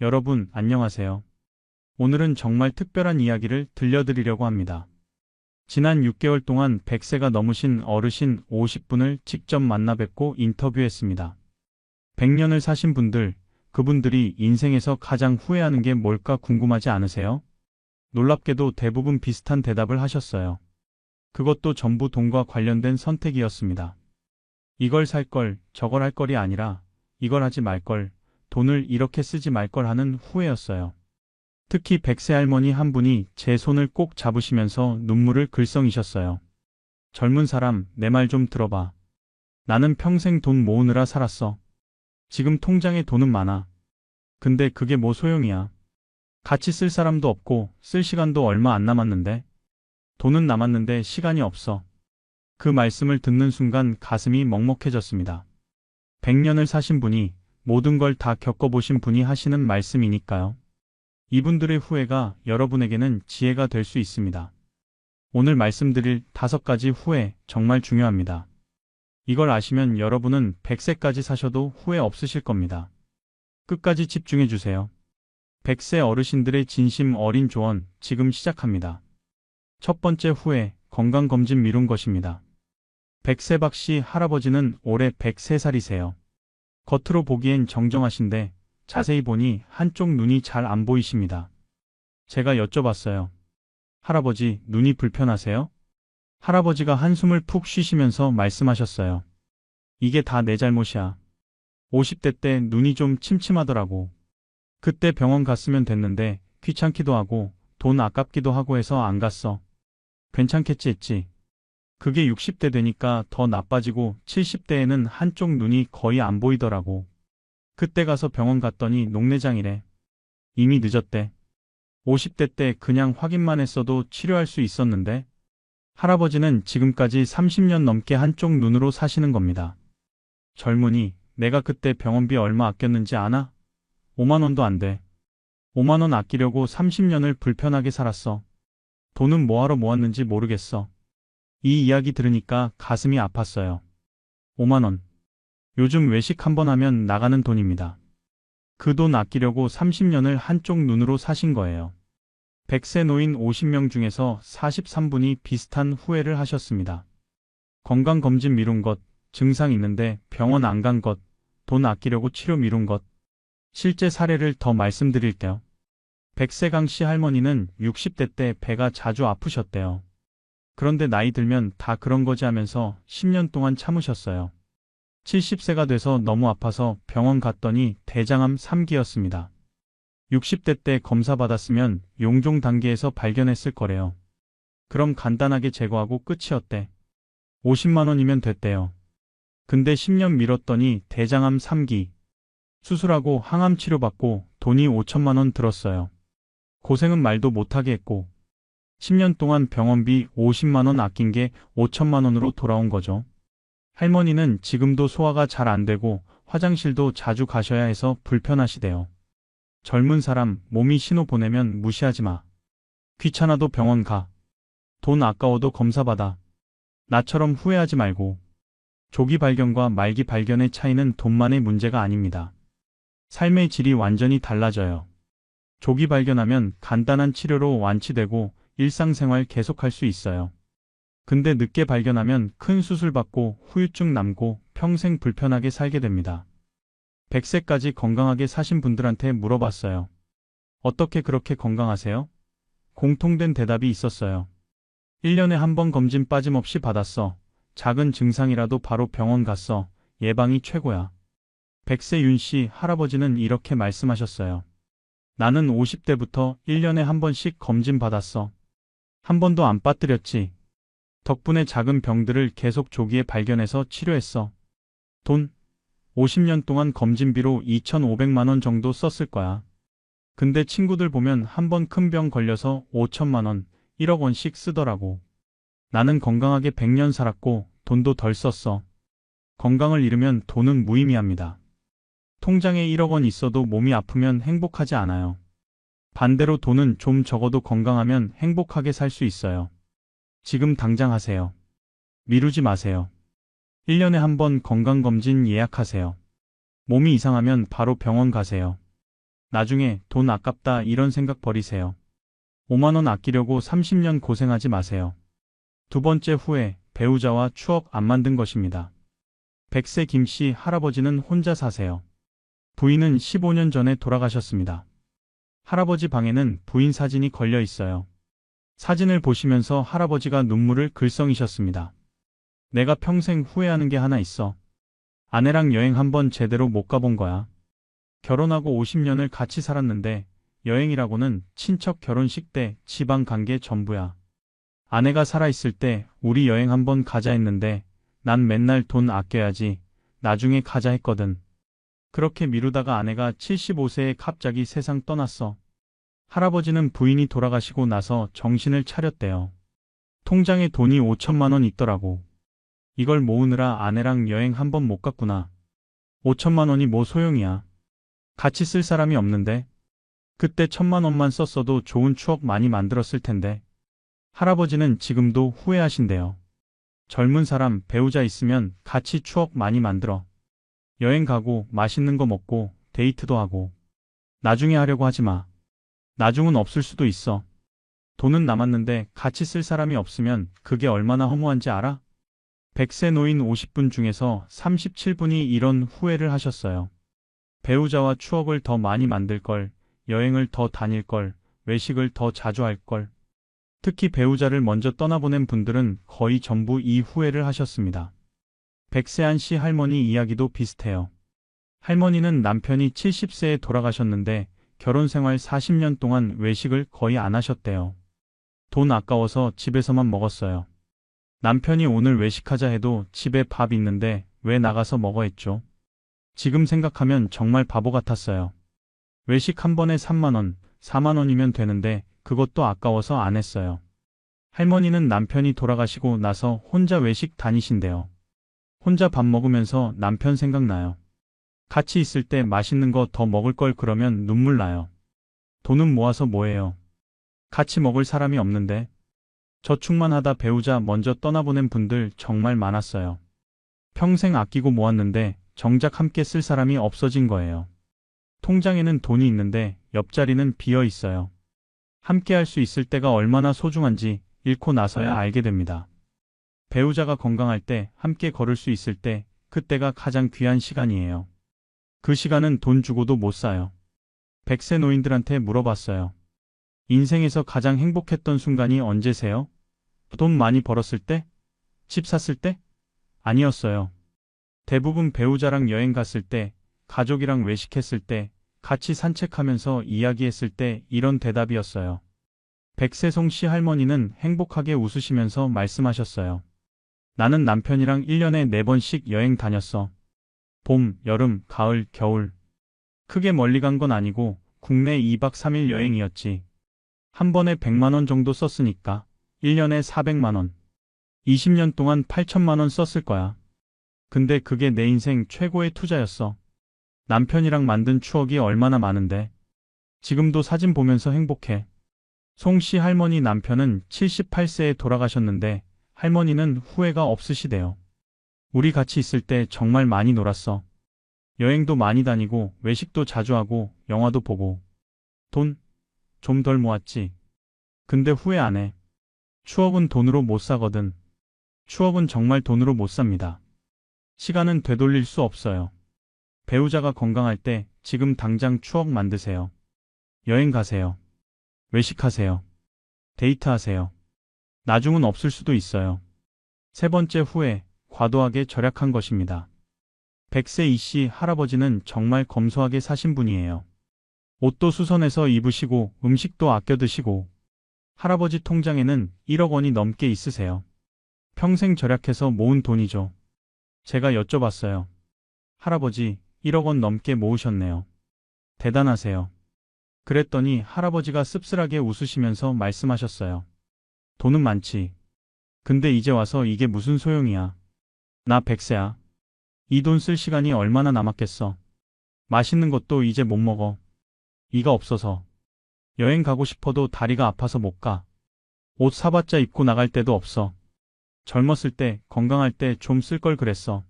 여러분, 안녕하세요. 오늘은 정말 특별한 이야기를 들려드리려고 합니다. 지난 6개월 동안 100세가 넘으신 어르신 50분을 직접 만나 뵙고 인터뷰했습니다. 100년을 사신 분들, 그분들이 인생에서 가장 후회하는 게 뭘까 궁금하지 않으세요? 놀랍게도 대부분 비슷한 대답을 하셨어요. 그것도 전부 돈과 관련된 선택이었습니다. 이걸 살 걸, 저걸 할 걸이 아니라 이걸 하지 말 걸, 돈을 이렇게 쓰지 말 걸 하는 후회였어요. 특히 100세 할머니 한 분이 제 손을 꼭 잡으시면서 눈물을 글썽이셨어요. 젊은 사람, 내 말 좀 들어봐. 나는 평생 돈 모으느라 살았어. 지금 통장에 돈은 많아. 근데 그게 뭐 소용이야. 같이 쓸 사람도 없고 쓸 시간도 얼마 안 남았는데. 돈은 남았는데 시간이 없어. 그 말씀을 듣는 순간 가슴이 먹먹해졌습니다. 100년을 사신 분이 모든 걸 다 겪어보신 분이 하시는 말씀이니까요. 이분들의 후회가 여러분에게는 지혜가 될 수 있습니다. 오늘 말씀드릴 5가지 후회 정말 중요합니다. 이걸 아시면 여러분은 100세까지 사셔도 후회 없으실 겁니다. 끝까지 집중해 주세요. 100세 어르신들의 진심 어린 조언 지금 시작합니다. 첫 번째 후회, 건강검진 미룬 것입니다. 100세 박씨 할아버지는 올해 103살이세요. 겉으로 보기엔 정정하신데 자세히 보니 한쪽 눈이 잘 안 보이십니다. 제가 여쭤봤어요. 할아버지, 눈이 불편하세요? 할아버지가 한숨을 푹 쉬시면서 말씀하셨어요. 이게 다 내 잘못이야. 50대 때 눈이 좀 침침하더라고. 그때 병원 갔으면 됐는데 귀찮기도 하고 돈 아깝기도 하고 해서 안 갔어. 괜찮겠지 했지. 그게 60대 되니까 더 나빠지고 70대에는 한쪽 눈이 거의 안 보이더라고. 그때 가서 병원 갔더니 녹내장이래. 이미 늦었대. 50대 때 그냥 확인만 했어도 치료할 수 있었는데 할아버지는 지금까지 30년 넘게 한쪽 눈으로 사시는 겁니다. 젊은이, 내가 그때 병원비 얼마 아꼈는지 아나? 5만 원도 안 돼. 5만 원 아끼려고 30년을 불편하게 살았어. 돈은 뭐하러 모았는지 모르겠어. 이 이야기 들으니까 가슴이 아팠어요. 5만 원. 요즘 외식 한번 하면 나가는 돈입니다. 그 돈 아끼려고 30년을 한쪽 눈으로 사신 거예요. 100세 노인 50명 중에서 43분이 비슷한 후회를 하셨습니다. 건강검진 미룬 것, 증상 있는데 병원 안 간 것, 돈 아끼려고 치료 미룬 것. 실제 사례를 더 말씀드릴게요. 100세 강씨 할머니는 60대 때 배가 자주 아프셨대요. 그런데 나이 들면 다 그런 거지 하면서 10년 동안 참으셨어요. 70세가 돼서 너무 아파서 병원 갔더니 대장암 3기였습니다. 60대 때 검사 받았으면 용종 단계에서 발견했을 거래요. 그럼 간단하게 제거하고 끝이었대. 50만 원이면 됐대요. 근데 10년 미뤘더니 대장암 3기. 수술하고 항암 치료받고 돈이 5천만 원 들었어요. 고생은 말도 못하게 했고 10년 동안 병원비 50만 원 아낀 게 5천만 원으로 돌아온 거죠. 할머니는 지금도 소화가 잘 안 되고 화장실도 자주 가셔야 해서 불편하시대요. 젊은 사람, 몸이 신호 보내면 무시하지 마. 귀찮아도 병원 가. 돈 아까워도 검사 받아. 나처럼 후회하지 말고. 조기 발견과 말기 발견의 차이는 돈만의 문제가 아닙니다. 삶의 질이 완전히 달라져요. 조기 발견하면 간단한 치료로 완치되고 일상생활 계속할 수 있어요. 근데 늦게 발견하면 큰 수술 받고 후유증 남고 평생 불편하게 살게 됩니다. 100세까지 건강하게 사신 분들한테 물어봤어요. 어떻게 그렇게 건강하세요? 공통된 대답이 있었어요. 1년에 한 번 검진 빠짐없이 받았어. 작은 증상이라도 바로 병원 갔어. 예방이 최고야. 100세 윤씨 할아버지는 이렇게 말씀하셨어요. 나는 50대부터 1년에 한 번씩 검진 받았어. 한 번도 안 빠뜨렸지. 덕분에 작은 병들을 계속 조기에 발견해서 치료했어. 돈 50년 동안 검진비로 2,500만 원 정도 썼을 거야. 근데 친구들 보면 한 번 큰 병 걸려서 5천만 원, 1억 원씩 쓰더라고. 나는 건강하게 100년 살았고 돈도 덜 썼어. 건강을 잃으면 돈은 무의미합니다. 통장에 1억 원 있어도 몸이 아프면 행복하지 않아요. 반대로 돈은 좀 적어도 건강하면 행복하게 살 수 있어요. 지금 당장 하세요. 미루지 마세요. 1년에 한 번 건강검진 예약하세요. 몸이 이상하면 바로 병원 가세요. 나중에 돈 아깝다 이런 생각 버리세요. 5만 원 아끼려고 30년 고생하지 마세요. 두 번째 후회, 배우자와 추억 안 만든 것입니다. 100세 김씨 할아버지는 혼자 사세요. 부인은 15년 전에 돌아가셨습니다. 할아버지 방에는 부인 사진이 걸려 있어요. 사진을 보시면서 할아버지가 눈물을 글썽이셨습니다. 내가 평생 후회하는 게 하나 있어. 아내랑 여행 한번 제대로 못 가본 거야. 결혼하고 50년을 같이 살았는데 여행이라고는 친척 결혼식 때 지방 간 게 전부야. 아내가 살아있을 때 우리 여행 한번 가자 했는데 난 맨날 돈 아껴야지. 나중에 가자 했거든. 그렇게 미루다가 아내가 75세에 갑자기 세상 떠났어. 할아버지는 부인이 돌아가시고 나서 정신을 차렸대요. 통장에 돈이 5천만 원 있더라고. 이걸 모으느라 아내랑 여행 한번 못 갔구나. 5천만 원이 뭐 소용이야. 같이 쓸 사람이 없는데. 그때 1천만 원만 썼어도 좋은 추억 많이 만들었을 텐데. 할아버지는 지금도 후회하신대요. 젊은 사람, 배우자 있으면 같이 추억 많이 만들어. 여행 가고 맛있는 거 먹고 데이트도 하고. 나중에 하려고 하지 마. 나중은 없을 수도 있어. 돈은 남았는데 같이 쓸 사람이 없으면 그게 얼마나 허무한지 알아? 100세 노인 50분 중에서 37분이 이런 후회를 하셨어요. 배우자와 추억을 더 많이 만들 걸, 여행을 더 다닐 걸, 외식을 더 자주 할 걸. 특히 배우자를 먼저 떠나보낸 분들은 거의 전부 이 후회를 하셨습니다. 백세한 씨 할머니 이야기도 비슷해요. 할머니는 남편이 70세에 돌아가셨는데 결혼 생활 40년 동안 외식을 거의 안 하셨대요. 돈 아까워서 집에서만 먹었어요. 남편이 오늘 외식하자 해도 집에 밥 있는데 왜 나가서 먹어 했죠? 지금 생각하면 정말 바보 같았어요. 외식 한 번에 3만 원, 4만 원이면 되는데 그것도 아까워서 안 했어요. 할머니는 남편이 돌아가시고 나서 혼자 외식 다니신대요. 혼자 밥 먹으면서 남편 생각나요. 같이 있을 때 맛있는 거 더 먹을 걸 그러면 눈물 나요. 돈은 모아서 뭐해요? 같이 먹을 사람이 없는데. 저축만 하다 배우자 먼저 떠나보낸 분들 정말 많았어요. 평생 아끼고 모았는데 정작 함께 쓸 사람이 없어진 거예요. 통장에는 돈이 있는데 옆자리는 비어 있어요. 함께 할 수 있을 때가 얼마나 소중한지 잃고 나서야 알게 됩니다. 배우자가 건강할 때, 함께 걸을 수 있을 때, 그때가 가장 귀한 시간이에요. 그 시간은 돈 주고도 못 사요. 100세 노인들한테 물어봤어요. 인생에서 가장 행복했던 순간이 언제세요? 돈 많이 벌었을 때? 집 샀을 때? 아니었어요. 대부분 배우자랑 여행 갔을 때, 가족이랑 외식했을 때, 같이 산책하면서 이야기했을 때 이런 대답이었어요. 백세송 씨 할머니는 행복하게 웃으시면서 말씀하셨어요. 나는 남편이랑 1년에 4번씩 여행 다녔어. 봄, 여름, 가을, 겨울. 크게 멀리 간 건 아니고 국내 2박 3일 여행이었지. 한 번에 100만 원 정도 썼으니까 1년에 400만 원. 20년 동안 8천만 원 썼을 거야. 근데 그게 내 인생 최고의 투자였어. 남편이랑 만든 추억이 얼마나 많은데. 지금도 사진 보면서 행복해. 송 씨 할머니 남편은 78세에 돌아가셨는데 할머니는 후회가 없으시대요. 우리 같이 있을 때 정말 많이 놀았어. 여행도 많이 다니고 외식도 자주 하고 영화도 보고. 돈? 좀 덜 모았지. 근데 후회 안 해. 추억은 돈으로 못 사거든. 추억은 정말 돈으로 못 삽니다. 시간은 되돌릴 수 없어요. 배우자가 건강할 때 지금 당장 추억 만드세요. 여행 가세요. 외식하세요. 데이트하세요. 나중은 없을 수도 있어요. 세 번째 후회, 과도하게 절약한 것입니다. 100세 이씨 할아버지는 정말 검소하게 사신 분이에요. 옷도 수선해서 입으시고 음식도 아껴 드시고. 할아버지 통장에는 1억 원이 넘게 있으세요. 평생 절약해서 모은 돈이죠. 제가 여쭤봤어요. 할아버지, 1억 원 넘게 모으셨네요. 대단하세요. 그랬더니 할아버지가 씁쓸하게 웃으시면서 말씀하셨어요. 돈은 많지. 근데 이제 와서 이게 무슨 소용이야. 나 100세야. 이 돈 쓸 시간이 얼마나 남았겠어. 맛있는 것도 이제 못 먹어. 이가 없어서. 여행 가고 싶어도 다리가 아파서 못 가. 옷 사봤자 입고 나갈 데도 없어. 젊었을 때, 건강할 때 좀 쓸 걸 그랬어.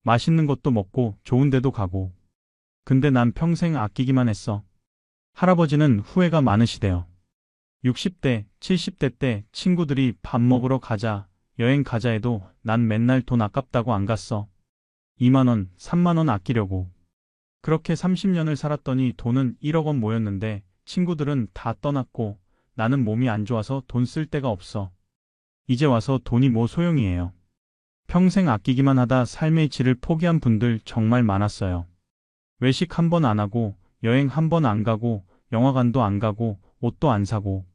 맛있는 것도 먹고 좋은 데도 가고. 근데 난 평생 아끼기만 했어. 할아버지는 후회가 많으시대요. 60대, 70대 때 친구들이 밥 먹으러 가자, 여행 가자 해도 난 맨날 돈 아깝다고 안 갔어. 2만 원, 3만 원 아끼려고. 그렇게 30년을 살았더니 돈은 1억 원 모였는데 친구들은 다 떠났고 나는 몸이 안 좋아서 돈 쓸 데가 없어. 이제 와서 돈이 뭐 소용이에요. 평생 아끼기만 하다 삶의 질을 포기한 분들 정말 많았어요. 외식 한 번 안 하고, 여행 한 번 안 가고, 영화관도 안 가고, 옷도 안 사고.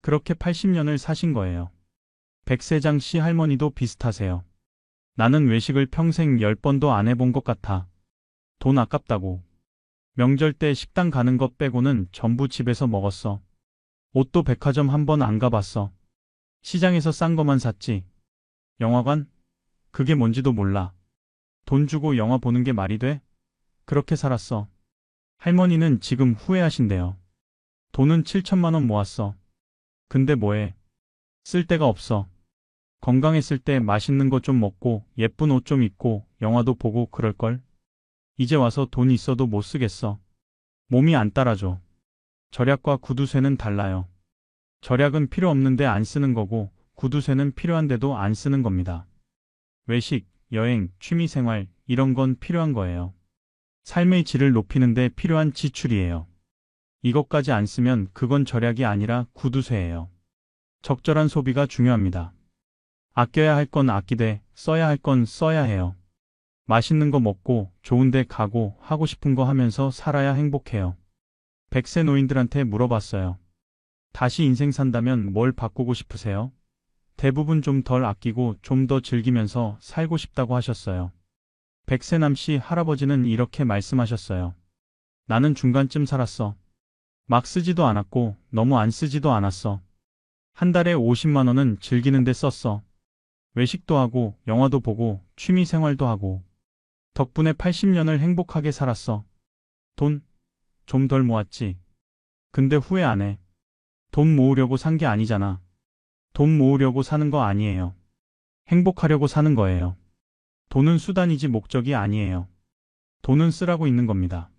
그렇게 80년을 사신 거예요. 백세장 씨 할머니도 비슷하세요. 나는 외식을 평생 10번도 안 해본 것 같아. 돈 아깝다고. 명절 때 식당 가는 것 빼고는 전부 집에서 먹었어. 옷도 백화점 한 번 안 가봤어. 시장에서 싼 거만 샀지. 영화관? 그게 뭔지도 몰라. 돈 주고 영화 보는 게 말이 돼? 그렇게 살았어. 할머니는 지금 후회하신대요. 돈은 7천만 원 모았어. 근데 뭐해? 쓸 데가 없어. 건강했을 때 맛있는 거 좀 먹고 예쁜 옷 좀 입고 영화도 보고 그럴걸? 이제 와서 돈 있어도 못 쓰겠어. 몸이 안 따라줘. 절약과 구두쇠는 달라요. 절약은 필요 없는데 안 쓰는 거고 구두쇠는 필요한데도 안 쓰는 겁니다. 외식, 여행, 취미생활 이런 건 필요한 거예요. 삶의 질을 높이는데 필요한 지출이에요. 이것까지 안 쓰면 그건 절약이 아니라 구두쇠예요. 적절한 소비가 중요합니다. 아껴야 할 건 아끼되 써야 할 건 써야 해요. 맛있는 거 먹고 좋은 데 가고 하고 싶은 거 하면서 살아야 행복해요. 100세 노인들한테 물어봤어요. 다시 인생 산다면 뭘 바꾸고 싶으세요? 대부분 좀 덜 아끼고 좀 더 즐기면서 살고 싶다고 하셨어요. 100세 남씨 할아버지는 이렇게 말씀하셨어요. 나는 중간쯤 살았어. 막 쓰지도 않았고 너무 안 쓰지도 않았어. 한 달에 50만 원은 즐기는 데 썼어. 외식도 하고 영화도 보고 취미 생활도 하고. 덕분에 80년을 행복하게 살았어. 돈 좀 덜 모았지. 근데 후회 안 해. 돈 모으려고 산 게 아니잖아. 돈 모으려고 사는 거 아니에요. 행복하려고 사는 거예요. 돈은 수단이지 목적이 아니에요. 돈은 쓰라고 있는 겁니다.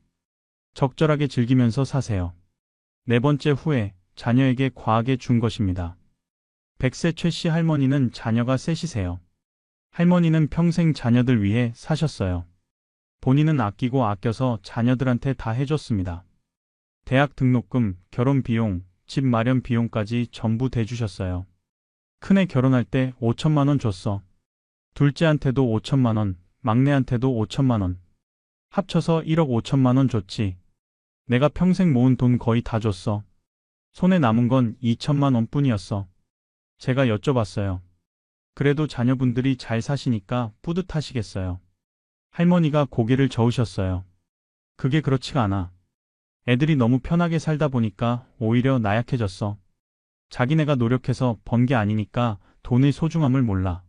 적절하게 즐기면서 사세요. 네 번째 후회, 자녀에게 과하게 준 것입니다. 100세 최 씨 할머니는 자녀가 셋이세요. 할머니는 평생 자녀들 위해 사셨어요. 본인은 아끼고 아껴서 자녀들한테 다 해줬습니다. 대학 등록금, 결혼 비용, 집 마련 비용까지 전부 대주셨어요. 큰애 결혼할 때 5천만 원 줬어. 둘째한테도 5천만 원, 막내한테도 5천만 원. 합쳐서 1억 5천만 원 줬지. 내가 평생 모은 돈 거의 다 줬어. 손에 남은 건 2천만 원뿐이었어. 제가 여쭤봤어요. 그래도 자녀분들이 잘 사시니까 뿌듯하시겠어요. 할머니가 고개를 저으셨어요. 그게 그렇지가 않아. 애들이 너무 편하게 살다 보니까 오히려 나약해졌어. 자기네가 노력해서 번 게 아니니까 돈의 소중함을 몰라.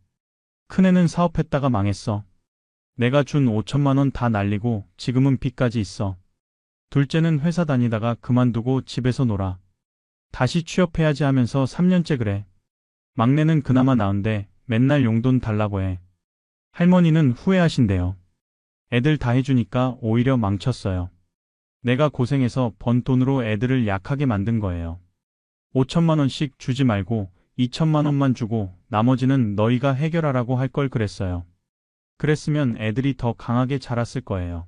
큰애는 사업했다가 망했어. 내가 준 5천만 원 다 날리고 지금은 빚까지 있어. 둘째는 회사 다니다가 그만두고 집에서 놀아. 다시 취업해야지 하면서 3년째 그래. 막내는 그나마 나은데 맨날 용돈 달라고 해. 할머니는 후회하신대요. 애들 다 해주니까 오히려 망쳤어요. 내가 고생해서 번 돈으로 애들을 약하게 만든 거예요. 5천만 원씩 주지 말고 2천만 원만 주고 나머지는 너희가 해결하라고 할 걸 그랬어요. 그랬으면 애들이 더 강하게 자랐을 거예요.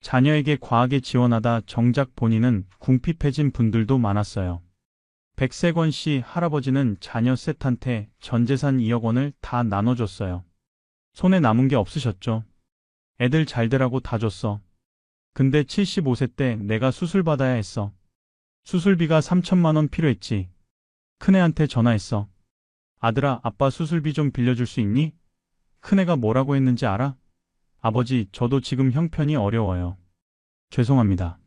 자녀에게 과하게 지원하다 정작 본인은 궁핍해진 분들도 많았어요. 백세권 씨 할아버지는 자녀 셋한테 전 재산 2억 원을 다 나눠줬어요. 손에 남은 게 없으셨죠. 애들 잘 되라고 다 줬어. 근데 75세 때 내가 수술 받아야 했어. 수술비가 3천만 원 필요했지. 큰애한테 전화했어. 아들아, 아빠 수술비 좀 빌려줄 수 있니? 큰애가 뭐라고 했는지 알아? 아버지, 저도 지금 형편이 어려워요. 죄송합니다.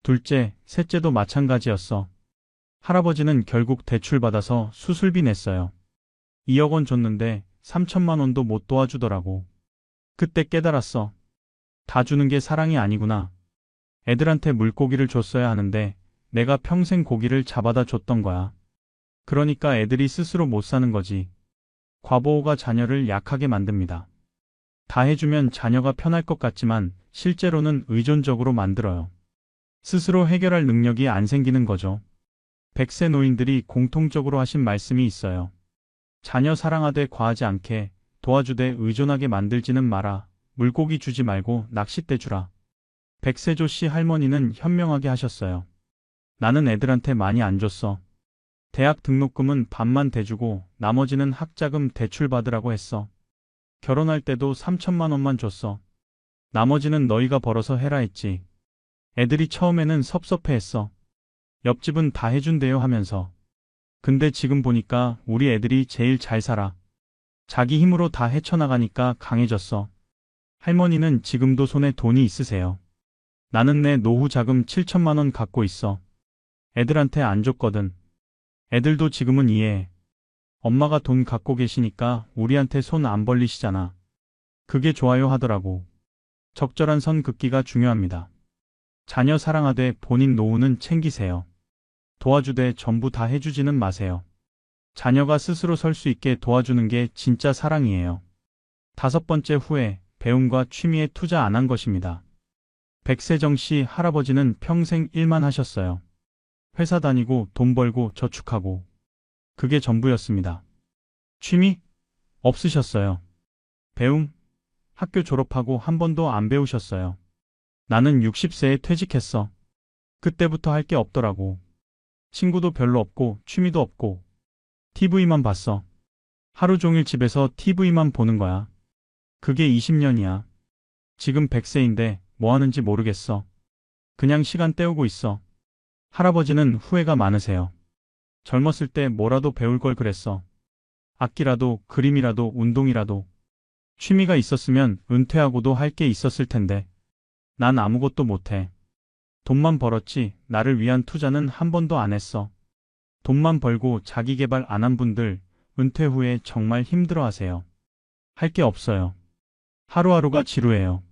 둘째, 셋째도 마찬가지였어. 할아버지는 결국 대출받아서 수술비 냈어요. 2억 원 줬는데 3천만 원도 못 도와주더라고. 그때 깨달았어. 다 주는 게 사랑이 아니구나. 애들한테 물고기를 줬어야 하는데 내가 평생 고기를 잡아다 줬던 거야. 그러니까 애들이 스스로 못 사는 거지. 과보호가 자녀를 약하게 만듭니다. 다 해주면 자녀가 편할 것 같지만 실제로는 의존적으로 만들어요. 스스로 해결할 능력이 안 생기는 거죠. 100세 노인들이 공통적으로 하신 말씀이 있어요. 자녀 사랑하되 과하지 않게, 도와주되 의존하게 만들지는 마라. 물고기 주지 말고 낚싯대 주라. 백세조 씨 할머니는 현명하게 하셨어요. 나는 애들한테 많이 안 줬어. 대학 등록금은 반만 대주고 나머지는 학자금 대출 받으라고 했어. 결혼할 때도 3천만 원만 줬어. 나머지는 너희가 벌어서 해라 했지. 애들이 처음에는 섭섭해했어. 옆집은 다 해준대요 하면서. 근데 지금 보니까 우리 애들이 제일 잘 살아. 자기 힘으로 다 헤쳐나가니까 강해졌어. 할머니는 지금도 손에 돈이 있으세요. 나는 내 노후 자금 7천만 원 갖고 있어. 애들한테 안 줬거든. 애들도 지금은 이해해. 엄마가 돈 갖고 계시니까 우리한테 손 안 벌리시잖아. 그게 좋아요 하더라고. 적절한 선 긋기가 중요합니다. 자녀 사랑하되 본인 노후는 챙기세요. 도와주되 전부 다 해주지는 마세요. 자녀가 스스로 설 수 있게 도와주는 게 진짜 사랑이에요. 5번째 후회, 배움과 취미에 투자 안 한 것입니다. 백세정 씨 할아버지는 평생 일만 하셨어요. 회사 다니고 돈 벌고 저축하고. 그게 전부였습니다. 취미? 없으셨어요. 배움? 학교 졸업하고 한 번도 안 배우셨어요. 나는 60세에 퇴직했어. 그때부터 할 게 없더라고. 친구도 별로 없고 취미도 없고 TV만 봤어. 하루 종일 집에서 TV만 보는 거야. 그게 20년이야. 지금 100세인데 뭐 하는지 모르겠어. 그냥 시간 때우고 있어. 할아버지는 후회가 많으세요. 젊었을 때 뭐라도 배울 걸 그랬어. 악기라도 그림이라도 운동이라도. 취미가 있었으면 은퇴하고도 할 게 있었을 텐데. 난 아무것도 못해. 돈만 벌었지 나를 위한 투자는 한 번도 안 했어. 돈만 벌고 자기 개발 안 한 분들 은퇴 후에 정말 힘들어하세요. 할 게 없어요. 하루하루가 지루해요.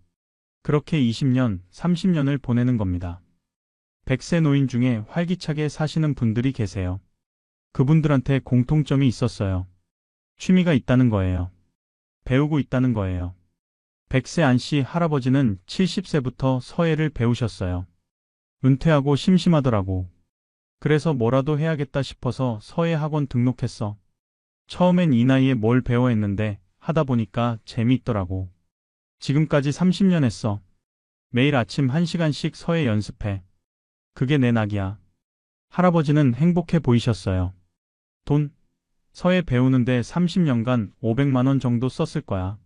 그렇게 20년, 30년을 보내는 겁니다. 100세 노인 중에 활기차게 사시는 분들이 계세요. 그분들한테 공통점이 있었어요. 취미가 있다는 거예요. 배우고 있다는 거예요. 100세 안씨 할아버지는 70세부터 서예를 배우셨어요. 은퇴하고 심심하더라고. 그래서 뭐라도 해야겠다 싶어서 서예 학원 등록했어. 처음엔 이 나이에 뭘 배워 했는데 하다 보니까 재미있더라고. 지금까지 30년 했어. 매일 아침 1시간씩 서예 연습해. 그게 내 낙이야. 할아버지는 행복해 보이셨어요. 돈? 서예 배우는데 30년간 500만 원 정도 썼을 거야.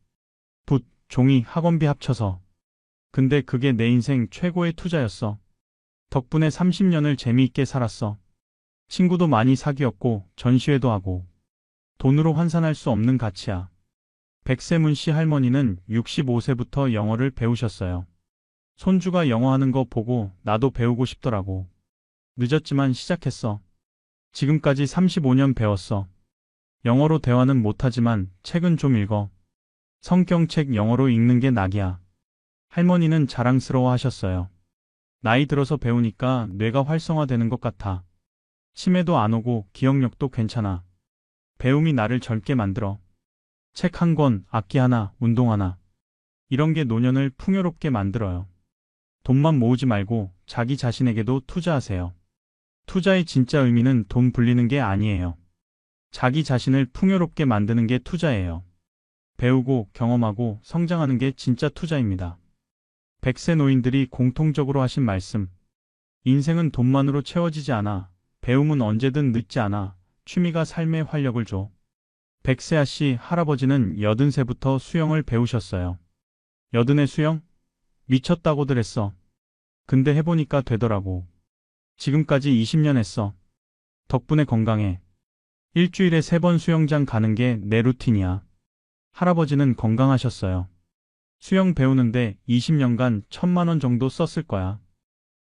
붓, 종이, 학원비 합쳐서. 근데 그게 내 인생 최고의 투자였어. 덕분에 30년을 재미있게 살았어. 친구도 많이 사귀었고 전시회도 하고. 돈으로 환산할 수 없는 가치야. 백세문 씨 할머니는 65세부터 영어를 배우셨어요. 손주가 영어 하는 거 보고 나도 배우고 싶더라고. 늦었지만 시작했어. 지금까지 35년 배웠어. 영어로 대화는 못하지만 책은 좀 읽어. 성경책 영어로 읽는 게 낙이야. 할머니는 자랑스러워 하셨어요. 나이 들어서 배우니까 뇌가 활성화되는 것 같아. 치매도 안 오고 기억력도 괜찮아. 배움이 나를 젊게 만들어. 책 한 권, 악기 하나, 운동 하나. 이런 게 노년을 풍요롭게 만들어요. 돈만 모으지 말고 자기 자신에게도 투자하세요. 투자의 진짜 의미는 돈 불리는 게 아니에요. 자기 자신을 풍요롭게 만드는 게 투자예요. 배우고 경험하고 성장하는 게 진짜 투자입니다. 100세 노인들이 공통적으로 하신 말씀. 인생은 돈만으로 채워지지 않아. 배움은 언제든 늦지 않아. 취미가 삶의 활력을 줘. 100세 아씨 할아버지는 80세부터 수영을 배우셨어요. 80에 수영? 미쳤다고들 했어. 근데 해보니까 되더라고. 지금까지 20년 했어. 덕분에 건강해. 일주일에 3번 수영장 가는 게 내 루틴이야. 할아버지는 건강하셨어요. 수영 배우는데 20년간 1,000만 원 정도 썼을 거야.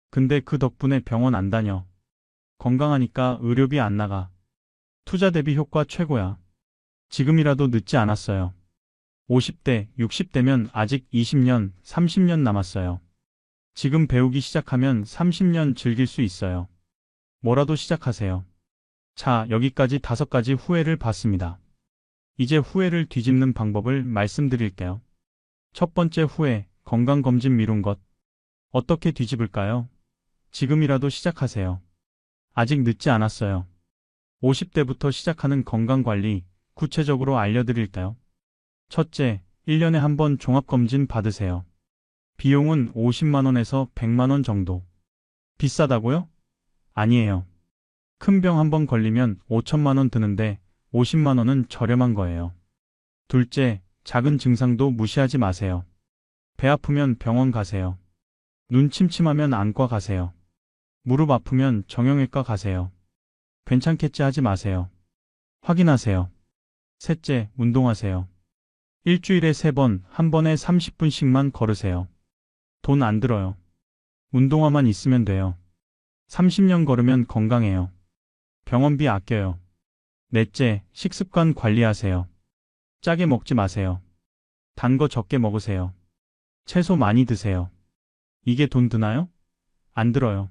근데 그 덕분에 병원 안 다녀. 건강하니까 의료비 안 나가. 투자 대비 효과 최고야. 지금이라도 늦지 않았어요. 50대, 60대면 아직 20년, 30년 남았어요. 지금 배우기 시작하면 30년 즐길 수 있어요. 뭐라도 시작하세요. 자, 여기까지 5가지 후회를 봤습니다. 이제 후회를 뒤집는 방법을 말씀드릴게요. 첫 번째 후회, 건강검진 미룬 것. 어떻게 뒤집을까요? 지금이라도 시작하세요. 아직 늦지 않았어요. 50대부터 시작하는 건강관리 구체적으로 알려드릴까요? 첫째, 1년에 한 번 종합검진 받으세요. 비용은 50만 원에서 100만 원 정도. 비싸다고요? 아니에요. 큰 병 한 번 걸리면 5천만 원 드는데 50만 원은 저렴한 거예요. 둘째, 작은 증상도 무시하지 마세요. 배 아프면 병원 가세요. 눈 침침하면 안과 가세요. 무릎 아프면 정형외과 가세요. 괜찮겠지 하지 마세요. 확인하세요. 셋째, 운동하세요. 일주일에 3번, 한 번에 30분씩만 걸으세요. 돈 안 들어요. 운동화만 있으면 돼요. 30년 걸으면 건강해요. 병원비 아껴요. 넷째, 식습관 관리하세요. 짜게 먹지 마세요. 단 거 적게 먹으세요. 채소 많이 드세요. 이게 돈 드나요? 안 들어요.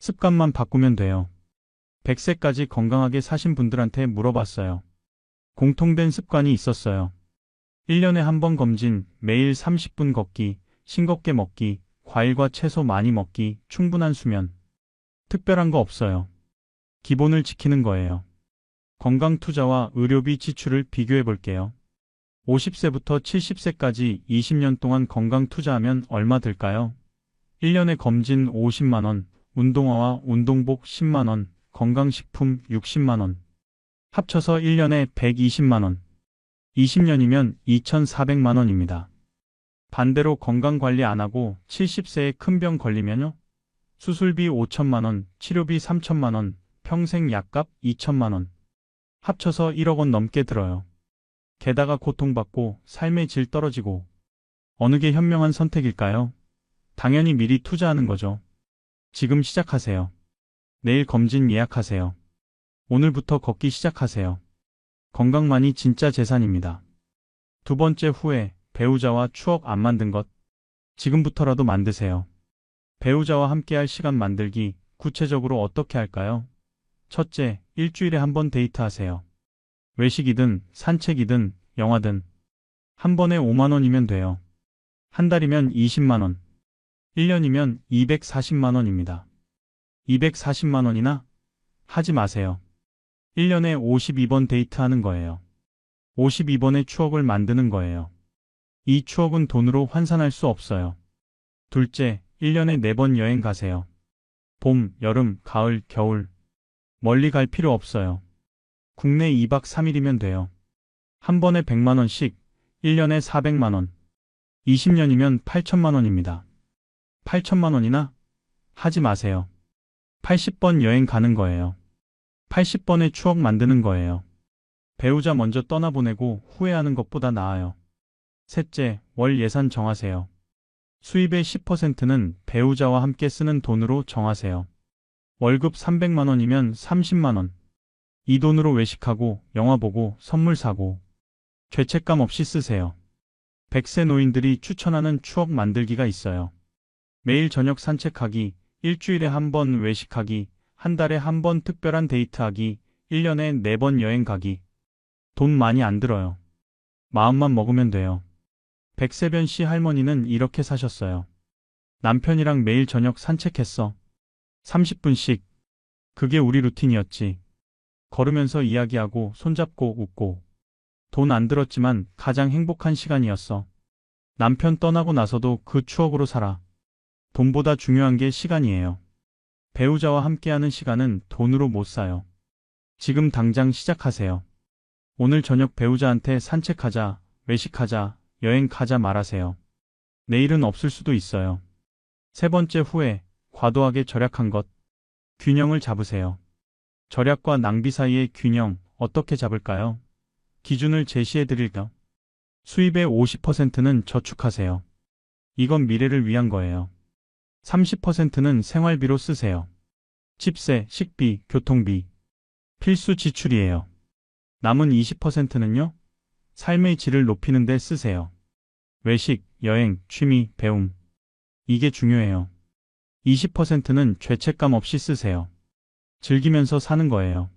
습관만 바꾸면 돼요. 100세까지 건강하게 사신 분들한테 물어봤어요. 공통된 습관이 있었어요. 1년에 한 번 검진, 매일 30분 걷기, 싱겁게 먹기, 과일과 채소 많이 먹기, 충분한 수면. 특별한 거 없어요. 기본을 지키는 거예요. 건강 투자와 의료비 지출을 비교해 볼게요. 50세부터 70세까지 20년 동안 건강 투자하면 얼마 들까요? 1년에 검진 50만 원, 운동화와 운동복 10만 원, 건강식품 60만 원. 합쳐서 1년에 120만 원. 20년이면 2,400만 원입니다. 반대로 건강관리 안 하고 70세에 큰 병 걸리면요? 수술비 5천만 원, 치료비 3천만 원, 평생 약값 2천만 원. 합쳐서 1억 원 넘게 들어요. 게다가 고통받고 삶의 질 떨어지고. 어느 게 현명한 선택일까요? 당연히 미리 투자하는 거죠. 지금 시작하세요. 내일 검진 예약하세요. 오늘부터 걷기 시작하세요. 건강만이 진짜 재산입니다. 두 번째 후회, 배우자와 추억 안 만든 것. 지금부터라도 만드세요. 배우자와 함께할 시간 만들기, 구체적으로 어떻게 할까요? 첫째, 일주일에 한 번 데이트하세요. 외식이든 산책이든 영화든 한 번에 5만 원이면 돼요. 한 달이면 20만 원. 1년이면 240만 원입니다. 240만 원이나? 하지 마세요. 1년에 52번 데이트하는 거예요. 52번의 추억을 만드는 거예요. 이 추억은 돈으로 환산할 수 없어요. 둘째, 1년에 4번 여행 가세요. 봄, 여름, 가을, 겨울. 멀리 갈 필요 없어요. 국내 2박 3일이면 돼요. 한 번에 100만 원씩, 1년에 400만 원. 20년이면 8천만 원입니다. 8천만 원이나? 하지 마세요. 80번 여행 가는 거예요. 80번의 추억 만드는 거예요. 배우자 먼저 떠나보내고 후회하는 것보다 나아요. 셋째, 월 예산 정하세요. 수입의 10%는 배우자와 함께 쓰는 돈으로 정하세요. 월급 300만 원이면 30만 원. 이 돈으로 외식하고, 영화 보고, 선물 사고. 죄책감 없이 쓰세요. 100세 노인들이 추천하는 추억 만들기가 있어요. 매일 저녁 산책하기, 일주일에 한 번 외식하기, 한 달에 한 번 특별한 데이트하기, 1년에 4번 여행 가기. 돈 많이 안 들어요. 마음만 먹으면 돼요. 백세변 씨 할머니는 이렇게 사셨어요. 남편이랑 매일 저녁 산책했어. 30분씩. 그게 우리 루틴이었지. 걸으면서 이야기하고 손잡고 웃고. 돈 안 들었지만 가장 행복한 시간이었어. 남편 떠나고 나서도 그 추억으로 살아. 돈보다 중요한 게 시간이에요. 배우자와 함께하는 시간은 돈으로 못 사요. 지금 당장 시작하세요. 오늘 저녁 배우자한테 산책하자, 외식하자, 여행 가자 말하세요. 내일은 없을 수도 있어요. 세 번째 후회, 과도하게 절약한 것. 균형을 잡으세요. 절약과 낭비 사이의 균형 어떻게 잡을까요? 기준을 제시해 드릴까요? 수입의 50%는 저축하세요. 이건 미래를 위한 거예요. 30%는 생활비로 쓰세요. 집세, 식비, 교통비. 필수 지출이에요. 남은 20%는요? 삶의 질을 높이는 데 쓰세요. 외식, 여행, 취미, 배움. 이게 중요해요. 20%는 죄책감 없이 쓰세요. 즐기면서 사는 거예요.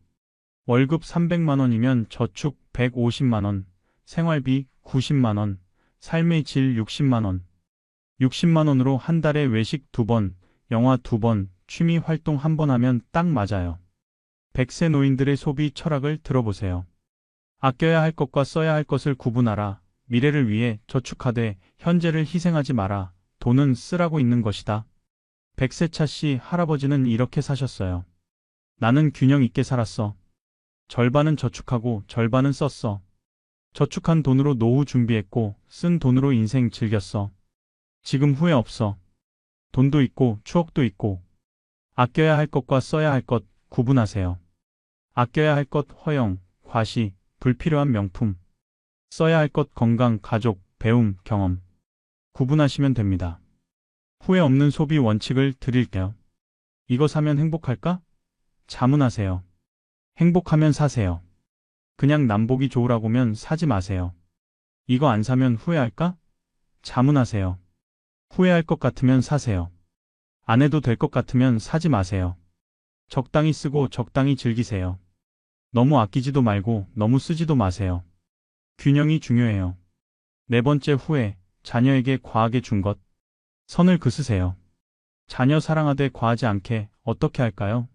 월급 300만 원이면 저축 150만 원, 생활비 90만 원, 삶의 질 60만 원. 60만 원으로 한 달에 외식 2번, 영화 2번, 취미 활동 한 번 하면 딱 맞아요. 100세 노인들의 소비 철학을 들어보세요. 아껴야 할 것과 써야 할 것을 구분하라. 미래를 위해 저축하되 현재를 희생하지 마라. 돈은 쓰라고 있는 것이다. 100세 차 씨 할아버지는 이렇게 사셨어요. 나는 균형 있게 살았어. 절반은 저축하고 절반은 썼어. 저축한 돈으로 노후 준비했고 쓴 돈으로 인생 즐겼어. 지금 후회 없어. 돈도 있고 추억도 있고. 아껴야 할 것과 써야 할 것 구분하세요. 아껴야 할 것 허영, 과시, 불필요한 명품. 써야 할 것 건강, 가족, 배움, 경험. 구분하시면 됩니다. 후회 없는 소비 원칙을 드릴게요. 이거 사면 행복할까? 자문하세요. 행복하면 사세요. 그냥 남보기 좋으라고면 사지 마세요. 이거 안 사면 후회할까? 자문하세요. 후회할 것 같으면 사세요. 안 해도 될 것 같으면 사지 마세요. 적당히 쓰고 적당히 즐기세요. 너무 아끼지도 말고 너무 쓰지도 마세요. 균형이 중요해요. 네 번째 후회, 자녀에게 과하게 준 것. 선을 그으세요. 자녀 사랑하되 과하지 않게 어떻게 할까요?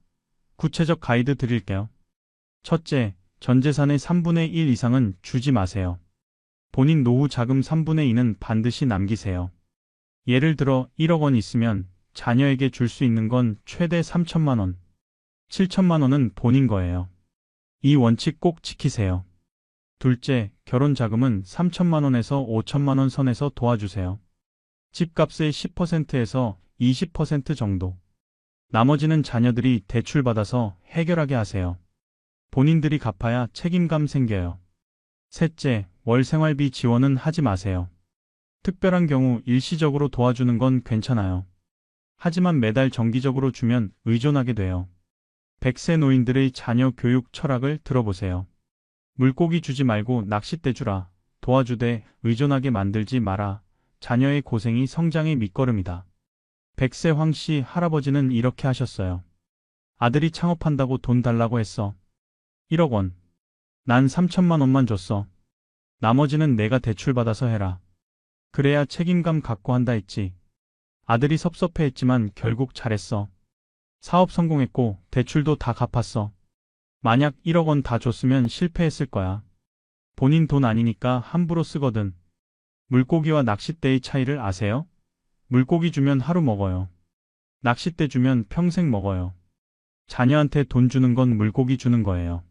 구체적 가이드 드릴게요. 첫째, 전 재산의 3분의 1 이상은 주지 마세요. 본인 노후 자금 3분의 2는 반드시 남기세요. 예를 들어 1억 원 있으면 자녀에게 줄 수 있는 건 최대 3천만 원. 7천만 원은 본인 거예요. 이 원칙 꼭 지키세요. 둘째, 결혼 자금은 3천만 원에서 5천만 원 선에서 도와주세요. 집값의 10%에서 20% 정도. 나머지는 자녀들이 대출받아서 해결하게 하세요. 본인들이 갚아야 책임감 생겨요. 셋째, 월 생활비 지원은 하지 마세요. 특별한 경우 일시적으로 도와주는 건 괜찮아요. 하지만 매달 정기적으로 주면 의존하게 돼요. 100세 노인들의 자녀 교육 철학을 들어보세요. 물고기 주지 말고 낚싯대 주라. 도와주되 의존하게 만들지 마라. 자녀의 고생이 성장의 밑거름이다. 100세 황씨 할아버지는 이렇게 하셨어요. 아들이 창업한다고 돈 달라고 했어. 1억 원. 난 3천만 원만 줬어. 나머지는 내가 대출받아서 해라. 그래야 책임감 갖고 한다 했지. 아들이 섭섭해했지만 결국 잘했어. 사업 성공했고 대출도 다 갚았어. 만약 1억 원 다 줬으면 실패했을 거야. 본인 돈 아니니까 함부로 쓰거든. 물고기와 낚싯대의 차이를 아세요? 물고기 주면 하루 먹어요. 낚싯대 주면 평생 먹어요. 자녀한테 돈 주는 건 물고기 주는 거예요.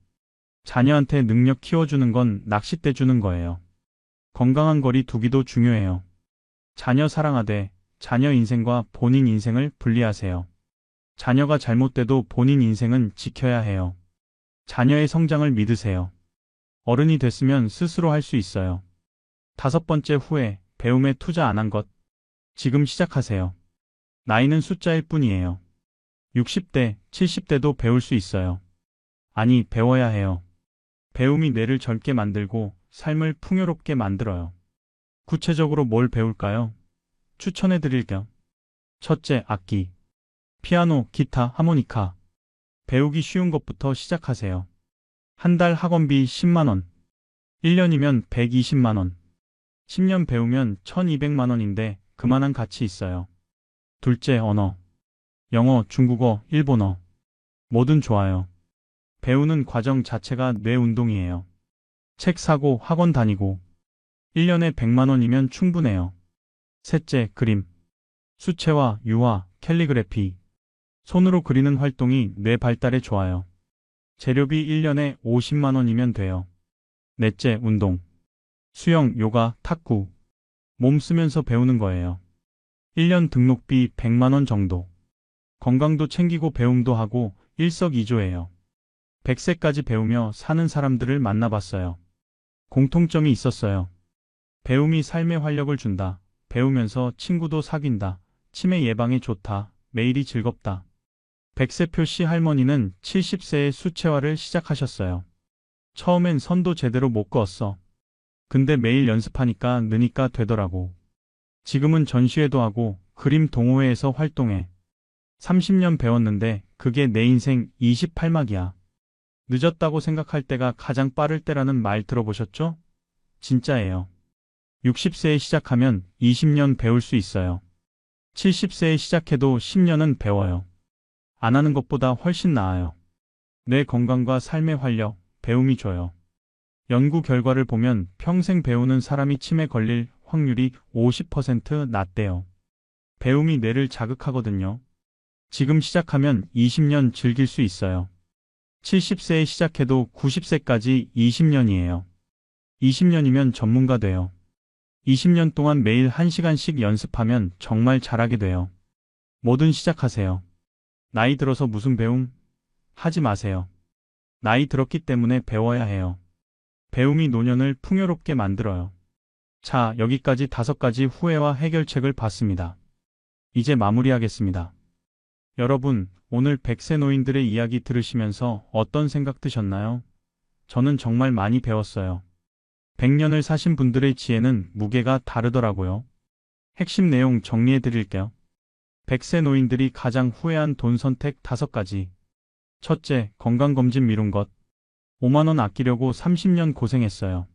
자녀한테 능력 키워주는 건 낚싯대 주는 거예요. 건강한 거리 두기도 중요해요. 자녀 사랑하되 자녀 인생과 본인 인생을 분리하세요. 자녀가 잘못돼도 본인 인생은 지켜야 해요. 자녀의 성장을 믿으세요. 어른이 됐으면 스스로 할 수 있어요. 다섯 번째 후회, 배움에 투자 안 한 것. 지금 시작하세요. 나이는 숫자일 뿐이에요. 60대, 70대도 배울 수 있어요. 아니, 배워야 해요. 배움이 뇌를 젊게 만들고 삶을 풍요롭게 만들어요. 구체적으로 뭘 배울까요? 추천해 드릴게요. 첫째, 악기. 피아노, 기타, 하모니카. 배우기 쉬운 것부터 시작하세요. 한 달 학원비 10만 원. 1년이면 120만 원. 10년 배우면 1200만 원인데 그만한 가치 있어요. 둘째, 언어. 영어, 중국어, 일본어. 뭐든 좋아요. 배우는 과정 자체가 뇌 운동이에요. 책 사고 학원 다니고 1년에 100만 원이면 충분해요. 셋째, 그림. 수채화, 유화, 캘리그래피. 손으로 그리는 활동이 뇌 발달에 좋아요. 재료비 1년에 50만 원이면 돼요. 넷째, 운동. 수영, 요가, 탁구. 몸 쓰면서 배우는 거예요. 1년 등록비 100만 원 정도. 건강도 챙기고 배움도 하고 일석이조예요. 100세까지 배우며 사는 사람들을 만나봤어요. 공통점이 있었어요. 배움이 삶에 활력을 준다. 배우면서 친구도 사귄다. 치매 예방에 좋다. 매일이 즐겁다. 100세 표씨 할머니는 70세에 수채화를 시작하셨어요. 처음엔 선도 제대로 못 그었어. 근데 매일 연습하니까 느니까 되더라고. 지금은 전시회도 하고 그림 동호회에서 활동해. 30년 배웠는데 그게 내 인생 28막이야. 늦었다고 생각할 때가 가장 빠를 때라는 말 들어보셨죠? 진짜예요. 60세에 시작하면 20년 배울 수 있어요. 70세에 시작해도 10년은 배워요. 안 하는 것보다 훨씬 나아요. 뇌 건강과 삶의 활력, 배움이 줘요. 연구 결과를 보면 평생 배우는 사람이 치매 걸릴 확률이 50% 낮대요. 배움이 뇌를 자극하거든요. 지금 시작하면 20년 즐길 수 있어요. 70세에 시작해도 90세까지 20년이에요. 20년이면 전문가 돼요. 20년 동안 매일 1시간씩 연습하면 정말 잘하게 돼요. 뭐든 시작하세요. 나이 들어서 무슨 배움? 하지 마세요. 나이 들었기 때문에 배워야 해요. 배움이 노년을 풍요롭게 만들어요. 자, 여기까지 5가지 후회와 해결책을 봤습니다. 이제 마무리하겠습니다. 여러분, 오늘 100세 노인들의 이야기 들으시면서 어떤 생각 드셨나요? 저는 정말 많이 배웠어요. 100년을 사신 분들의 지혜는 무게가 다르더라고요. 핵심 내용 정리해 드릴게요. 100세 노인들이 가장 후회한 돈 선택 5가지. 첫째, 건강검진 미룬 것. 5만 원 아끼려고 30년 고생했어요.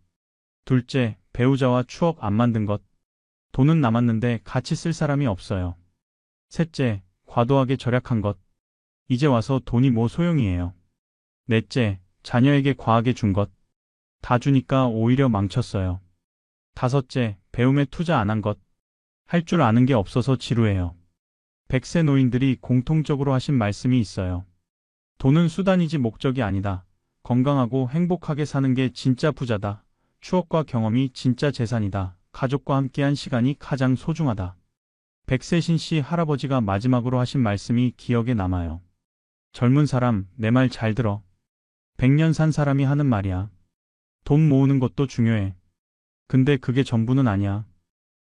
둘째, 배우자와 추억 안 만든 것. 돈은 남았는데 같이 쓸 사람이 없어요. 셋째, 과도하게 절약한 것. 이제 와서 돈이 뭐 소용이에요. 넷째, 자녀에게 과하게 준 것. 다 주니까 오히려 망쳤어요. 다섯째, 배움에 투자 안 한 것. 할 줄 아는 게 없어서 지루해요. 100세 노인들이 공통적으로 하신 말씀이 있어요. 돈은 수단이지 목적이 아니다. 건강하고 행복하게 사는 게 진짜 부자다. 추억과 경험이 진짜 재산이다. 가족과 함께한 시간이 가장 소중하다. 100세 신씨 할아버지가 마지막으로 하신 말씀이 기억에 남아요. 젊은 사람, 내 말 잘 들어. 100년 산 사람이 하는 말이야. 돈 모으는 것도 중요해. 근데 그게 전부는 아니야.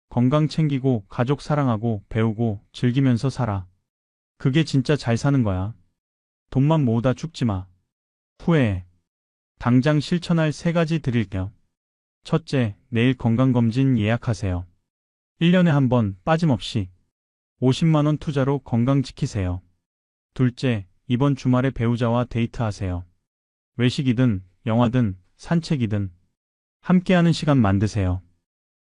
건강 챙기고, 가족 사랑하고, 배우고, 즐기면서 살아. 그게 진짜 잘 사는 거야. 돈만 모으다 죽지 마. 후회해. 당장 실천할 3가지 드릴게요. 첫째, 내일 건강검진 예약하세요. 1년에 한 번 빠짐없이 50만 원 투자로 건강 지키세요. 둘째, 이번 주말에 배우자와 데이트하세요. 외식이든 영화든 산책이든 함께하는 시간 만드세요.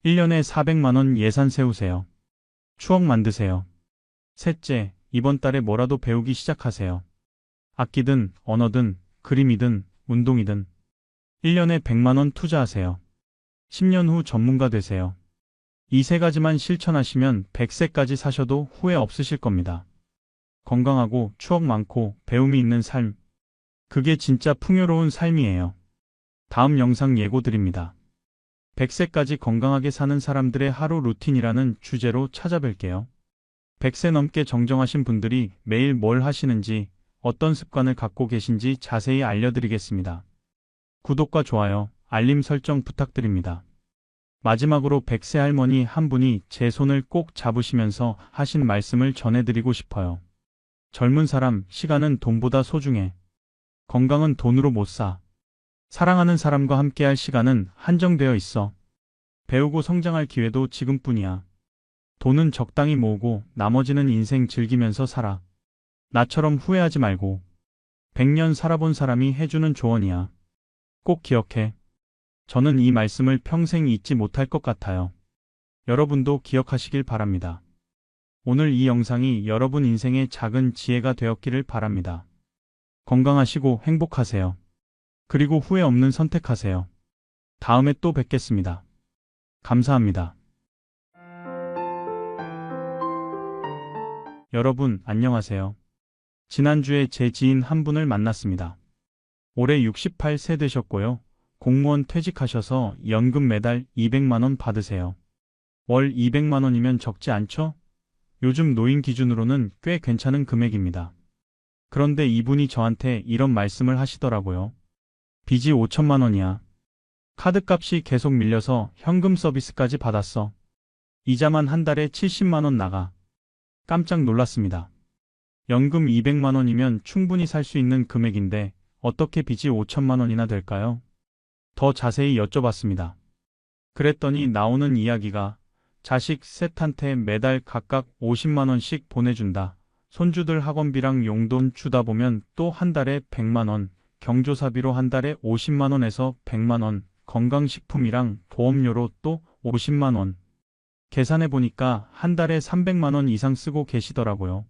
1년에 400만 원 예산 세우세요. 추억 만드세요. 셋째, 이번 달에 뭐라도 배우기 시작하세요. 악기든 언어든 그림이든 운동이든 1년에 100만 원 투자하세요. 10년 후 전문가 되세요. 이 3가지만 실천하시면 100세까지 사셔도 후회 없으실 겁니다. 건강하고 추억 많고 배움이 있는 삶. 그게 진짜 풍요로운 삶이에요. 다음 영상 예고 드립니다. 100세까지 건강하게 사는 사람들의 하루 루틴이라는 주제로 찾아뵐게요. 100세 넘게 정정하신 분들이 매일 뭘 하시는지, 어떤 습관을 갖고 계신지 자세히 알려드리겠습니다. 구독과 좋아요, 알림 설정 부탁드립니다. 마지막으로 100세 할머니 한 분이 제 손을 꼭 잡으시면서 하신 말씀을 전해드리고 싶어요. 젊은 사람, 시간은 돈보다 소중해. 건강은 돈으로 못 사. 사랑하는 사람과 함께할 시간은 한정되어 있어. 배우고 성장할 기회도 지금뿐이야. 돈은 적당히 모으고 나머지는 인생 즐기면서 살아. 나처럼 후회하지 말고. 100년 살아본 사람이 해주는 조언이야. 꼭 기억해. 저는 이 말씀을 평생 잊지 못할 것 같아요. 여러분도 기억하시길 바랍니다. 오늘 이 영상이 여러분 인생의 작은 지혜가 되었기를 바랍니다. 건강하시고 행복하세요. 그리고 후회 없는 선택하세요. 다음에 또 뵙겠습니다. 감사합니다. 여러분, 안녕하세요. 지난주에 제 지인 한 분을 만났습니다. 올해 68세 되셨고요. 공무원 퇴직하셔서 연금 매달 200만 원 받으세요. 월 200만 원이면 적지 않죠? 요즘 노인 기준으로는 꽤 괜찮은 금액입니다. 그런데 이분이 저한테 이런 말씀을 하시더라고요. 빚이 5천만 원이야. 카드값이 계속 밀려서 현금 서비스까지 받았어. 이자만 한 달에 70만 원 나가. 깜짝 놀랐습니다. 연금 200만 원이면 충분히 살 수 있는 금액인데 어떻게 빚이 5천만 원이나 될까요? 더 자세히 여쭤봤습니다. 그랬더니 나오는 이야기가 자식 셋한테 매달 각각 50만 원씩 보내준다. 손주들 학원비랑 용돈 주다 보면 또 한 달에 100만 원, 경조사비로 한 달에 50만 원에서 100만 원, 건강식품이랑 보험료로 또 50만 원. 계산해 보니까 한 달에 300만 원 이상 쓰고 계시더라고요.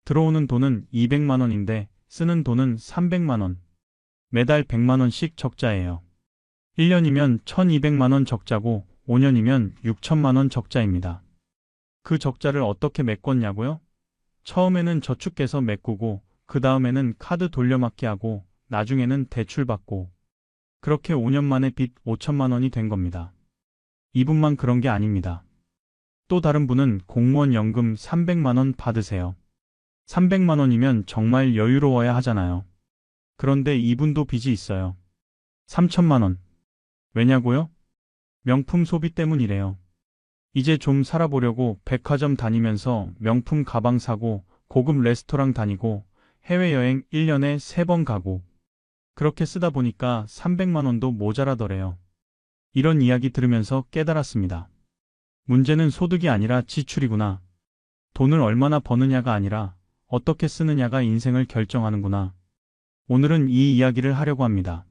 들어오는 돈은 200만 원인데 쓰는 돈은 300만 원. 매달 100만 원씩 적자예요. 1년이면 1200만 원 적자고 5년이면 6천만 원 적자입니다. 그 적자를 어떻게 메꿨냐고요? 처음에는 저축 깨서 메꾸고 그 다음에는 카드 돌려막기 하고 나중에는 대출 받고 그렇게 5년 만에 빚 5천만 원이 된 겁니다. 이분만 그런 게 아닙니다. 또 다른 분은 공무원 연금 300만 원 받으세요. 300만 원이면 정말 여유로워야 하잖아요. 그런데 이분도 빚이 있어요. 3천만 원. 왜냐고요? 명품 소비 때문이래요. 이제 좀 살아보려고 백화점 다니면서 명품 가방 사고 고급 레스토랑 다니고 해외여행 1년에 3번 가고 그렇게 쓰다 보니까 300만 원도 모자라더래요. 이런 이야기 들으면서 깨달았습니다. 문제는 소득이 아니라 지출이구나. 돈을 얼마나 버느냐가 아니라 어떻게 쓰느냐가 인생을 결정하는구나. 오늘은 이 이야기를 하려고 합니다.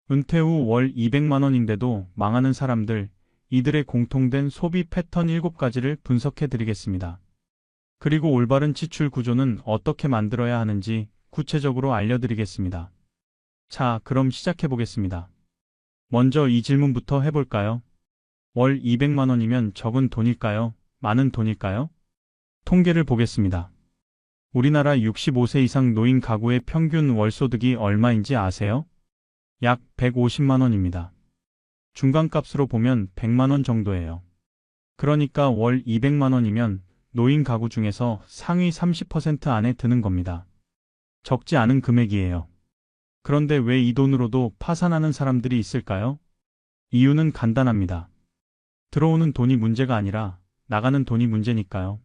은퇴 후 월 200만 원인데도 망하는 사람들, 이들의 공통된 소비 패턴 7가지를 분석해 드리겠습니다. 그리고 올바른 지출 구조는 어떻게 만들어야 하는지 구체적으로 알려드리겠습니다. 자, 그럼 시작해 보겠습니다. 먼저 이 질문부터 해볼까요? 월 200만 원이면 적은 돈일까요? 많은 돈일까요? 통계를 보겠습니다. 우리나라 65세 이상 노인 가구의 평균 월소득이 얼마인지 아세요? 약 150만 원입니다. 중간값으로 보면 100만 원 정도예요. 그러니까 월 200만 원이면 노인 가구 중에서 상위 30% 안에 드는 겁니다. 적지 않은 금액이에요. 그런데 왜 이 돈으로도 파산하는 사람들이 있을까요? 이유는 간단합니다. 들어오는 돈이 문제가 아니라 나가는 돈이 문제니까요.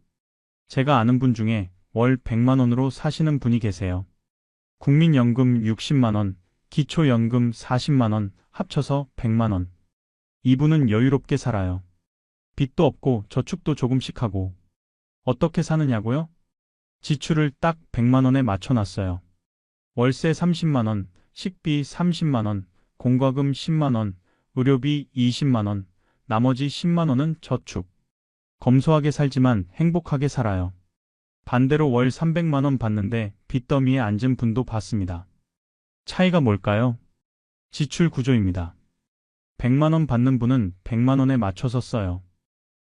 제가 아는 분 중에 월 100만 원으로 사시는 분이 계세요. 국민연금 60만 원, 기초연금 40만 원, 합쳐서 100만 원. 이분은 여유롭게 살아요. 빚도 없고 저축도 조금씩 하고. 어떻게 사느냐고요? 지출을 딱 100만 원에 맞춰놨어요. 월세 30만 원, 식비 30만 원, 공과금 10만 원, 의료비 20만 원, 나머지 10만 원은 저축. 검소하게 살지만 행복하게 살아요. 반대로 월 300만 원 받는데 빚더미에 앉은 분도 봤습니다. 차이가 뭘까요? 지출 구조입니다. 100만 원 받는 분은 100만 원에 맞춰서 써요.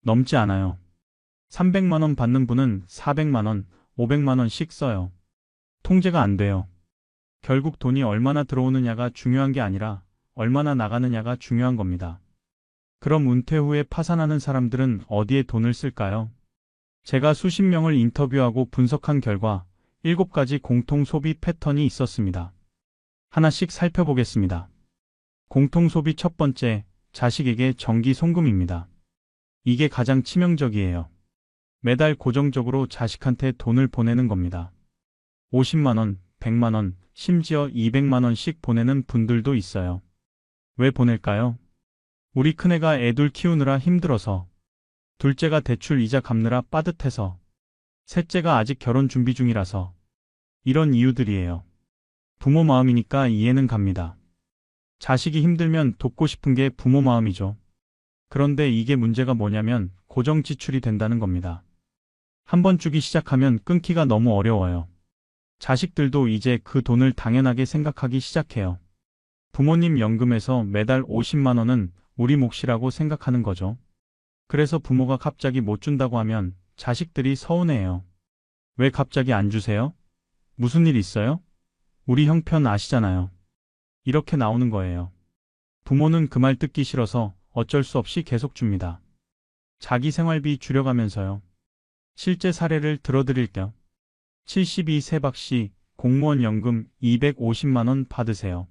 넘지 않아요. 300만 원 받는 분은 400만 원, 500만 원씩 써요. 통제가 안 돼요. 결국 돈이 얼마나 들어오느냐가 중요한 게 아니라 얼마나 나가느냐가 중요한 겁니다. 그럼 은퇴 후에 파산하는 사람들은 어디에 돈을 쓸까요? 제가 수십 명을 인터뷰하고 분석한 결과 7가지 공통 소비 패턴이 있었습니다. 하나씩 살펴보겠습니다. 공통 소비 첫 번째, 자식에게 정기 송금입니다. 이게 가장 치명적이에요. 매달 고정적으로 자식한테 돈을 보내는 겁니다. 50만 원, 100만 원, 심지어 200만 원씩 보내는 분들도 있어요. 왜 보낼까요? 우리 큰애가 애둘 키우느라 힘들어서, 둘째가 대출 이자 갚느라 빠듯해서, 셋째가 아직 결혼 준비 중이라서, 이런 이유들이에요. 부모 마음이니까 이해는 갑니다. 자식이 힘들면 돕고 싶은 게 부모 마음이죠. 그런데 이게 문제가 뭐냐면 고정 지출이 된다는 겁니다. 한번 주기 시작하면 끊기가 너무 어려워요. 자식들도 이제 그 돈을 당연하게 생각하기 시작해요. 부모님 연금에서 매달 50만 원은 우리 몫이라고 생각하는 거죠. 그래서 부모가 갑자기 못 준다고 하면 자식들이 서운해해요. 왜 갑자기 안 주세요? 무슨 일 있어요? 우리 형편 아시잖아요. 이렇게 나오는 거예요. 부모는 그 말 듣기 싫어서 어쩔 수 없이 계속 줍니다. 자기 생활비 줄여가면서요. 실제 사례를 들어드릴게요. 72세 박씨, 공무원 연금 250만 원 받으세요.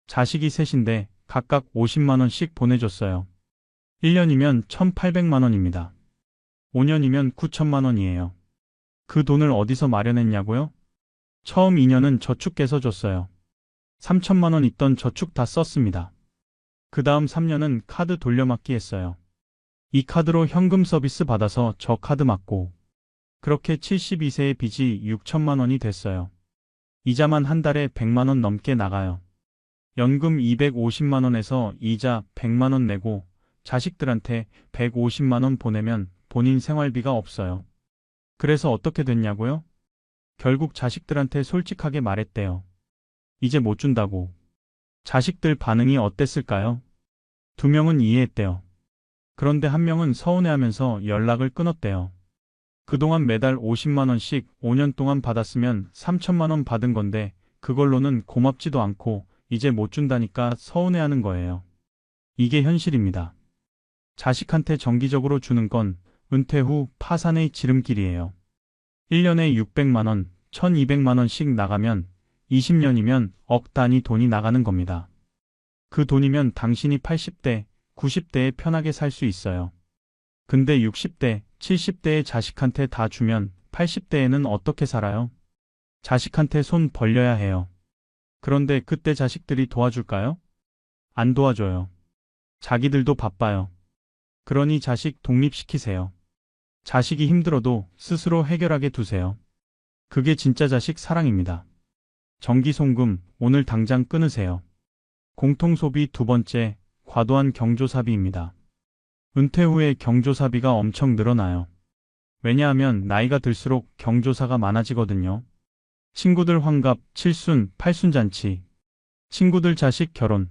자식이 셋인데 각각 50만 원씩 보내줬어요. 1년이면 1,800만 원입니다. 5년이면 9천만 원이에요. 그 돈을 어디서 마련했냐고요? 처음 2년은 저축 깨서 줬어요. 3천만 원 있던 저축 다 썼습니다. 그 다음 3년은 카드 돌려막기 했어요. 이 카드로 현금 서비스 받아서 저 카드 맞고 그렇게 72세의 빚이 6천만 원이 됐어요. 이자만 한 달에 100만 원 넘게 나가요. 연금 250만 원에서 이자 100만 원 내고 자식들한테 150만 원 보내면 본인 생활비가 없어요. 그래서 어떻게 됐냐고요? 결국 자식들한테 솔직하게 말했대요. 이제 못 준다고. 자식들 반응이 어땠을까요? 두 명은 이해했대요. 그런데 한 명은 서운해하면서 연락을 끊었대요. 그동안 매달 50만 원씩 5년 동안 받았으면 3천만 원 받은 건데 그걸로는 고맙지도 않고 이제 못 준다니까 서운해하는 거예요. 이게 현실입니다. 자식한테 정기적으로 주는 건 은퇴 후 파산의 지름길이에요. 1년에 600만 원, 1200만 원씩 나가면 20년이면 억 단위 돈이 나가는 겁니다. 그 돈이면 당신이 80대, 90대에 편하게 살 수 있어요. 근데 60대, 70대의 자식한테 다 주면 80대에는 어떻게 살아요? 자식한테 손 벌려야 해요. 그런데 그때 자식들이 도와줄까요? 안 도와줘요. 자기들도 바빠요. 그러니 자식 독립시키세요. 자식이 힘들어도 스스로 해결하게 두세요. 그게 진짜 자식 사랑입니다. 전기송금 오늘 당장 끊으세요. 공통소비 두 번째, 과도한 경조사비입니다. 은퇴 후에 경조사비가 엄청 늘어나요. 왜냐하면 나이가 들수록 경조사가 많아지거든요. 친구들 환갑, 칠순, 팔순 잔치, 친구들 자식 결혼,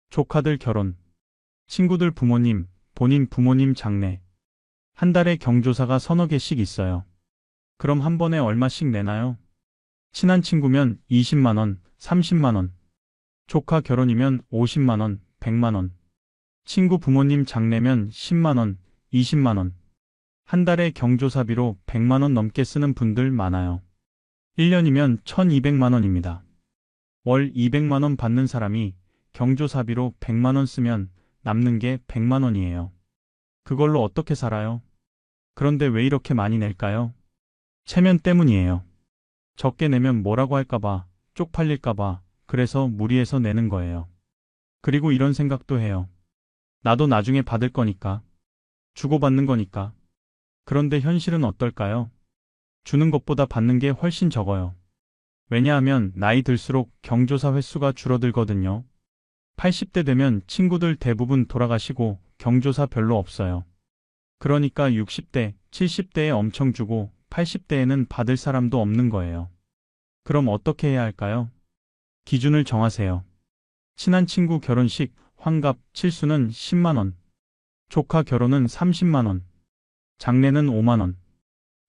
조카들 결혼, 친구들 부모님, 본인 부모님 장례. 한 달에 경조사가 서너 개씩 있어요. 그럼 한 번에 얼마씩 내나요? 친한 친구면 20만 원, 30만 원. 조카 결혼이면 50만 원, 100만 원. 친구 부모님 장례면 10만 원, 20만 원. 한 달에 경조사비로 100만 원 넘게 쓰는 분들 많아요. 1년이면 1200만 원입니다. 월 200만 원 받는 사람이 경조사비로 100만 원 쓰면 남는 게 100만 원이에요. 그걸로 어떻게 살아요? 그런데 왜 이렇게 많이 낼까요? 체면 때문이에요. 적게 내면 뭐라고 할까봐, 쪽팔릴까봐, 그래서 무리해서 내는 거예요. 그리고 이런 생각도 해요. 나도 나중에 받을 거니까. 주고받는 거니까. 그런데 현실은 어떨까요? 주는 것보다 받는 게 훨씬 적어요. 왜냐하면 나이 들수록 경조사 횟수가 줄어들거든요. 80대 되면 친구들 대부분 돌아가시고 경조사 별로 없어요. 그러니까 60대, 70대에 엄청 주고 80대에는 받을 사람도 없는 거예요. 그럼 어떻게 해야 할까요? 기준을 정하세요. 친한 친구 결혼식, 환갑, 칠수는 10만 원. 조카 결혼은 30만 원. 장례는 5만 원.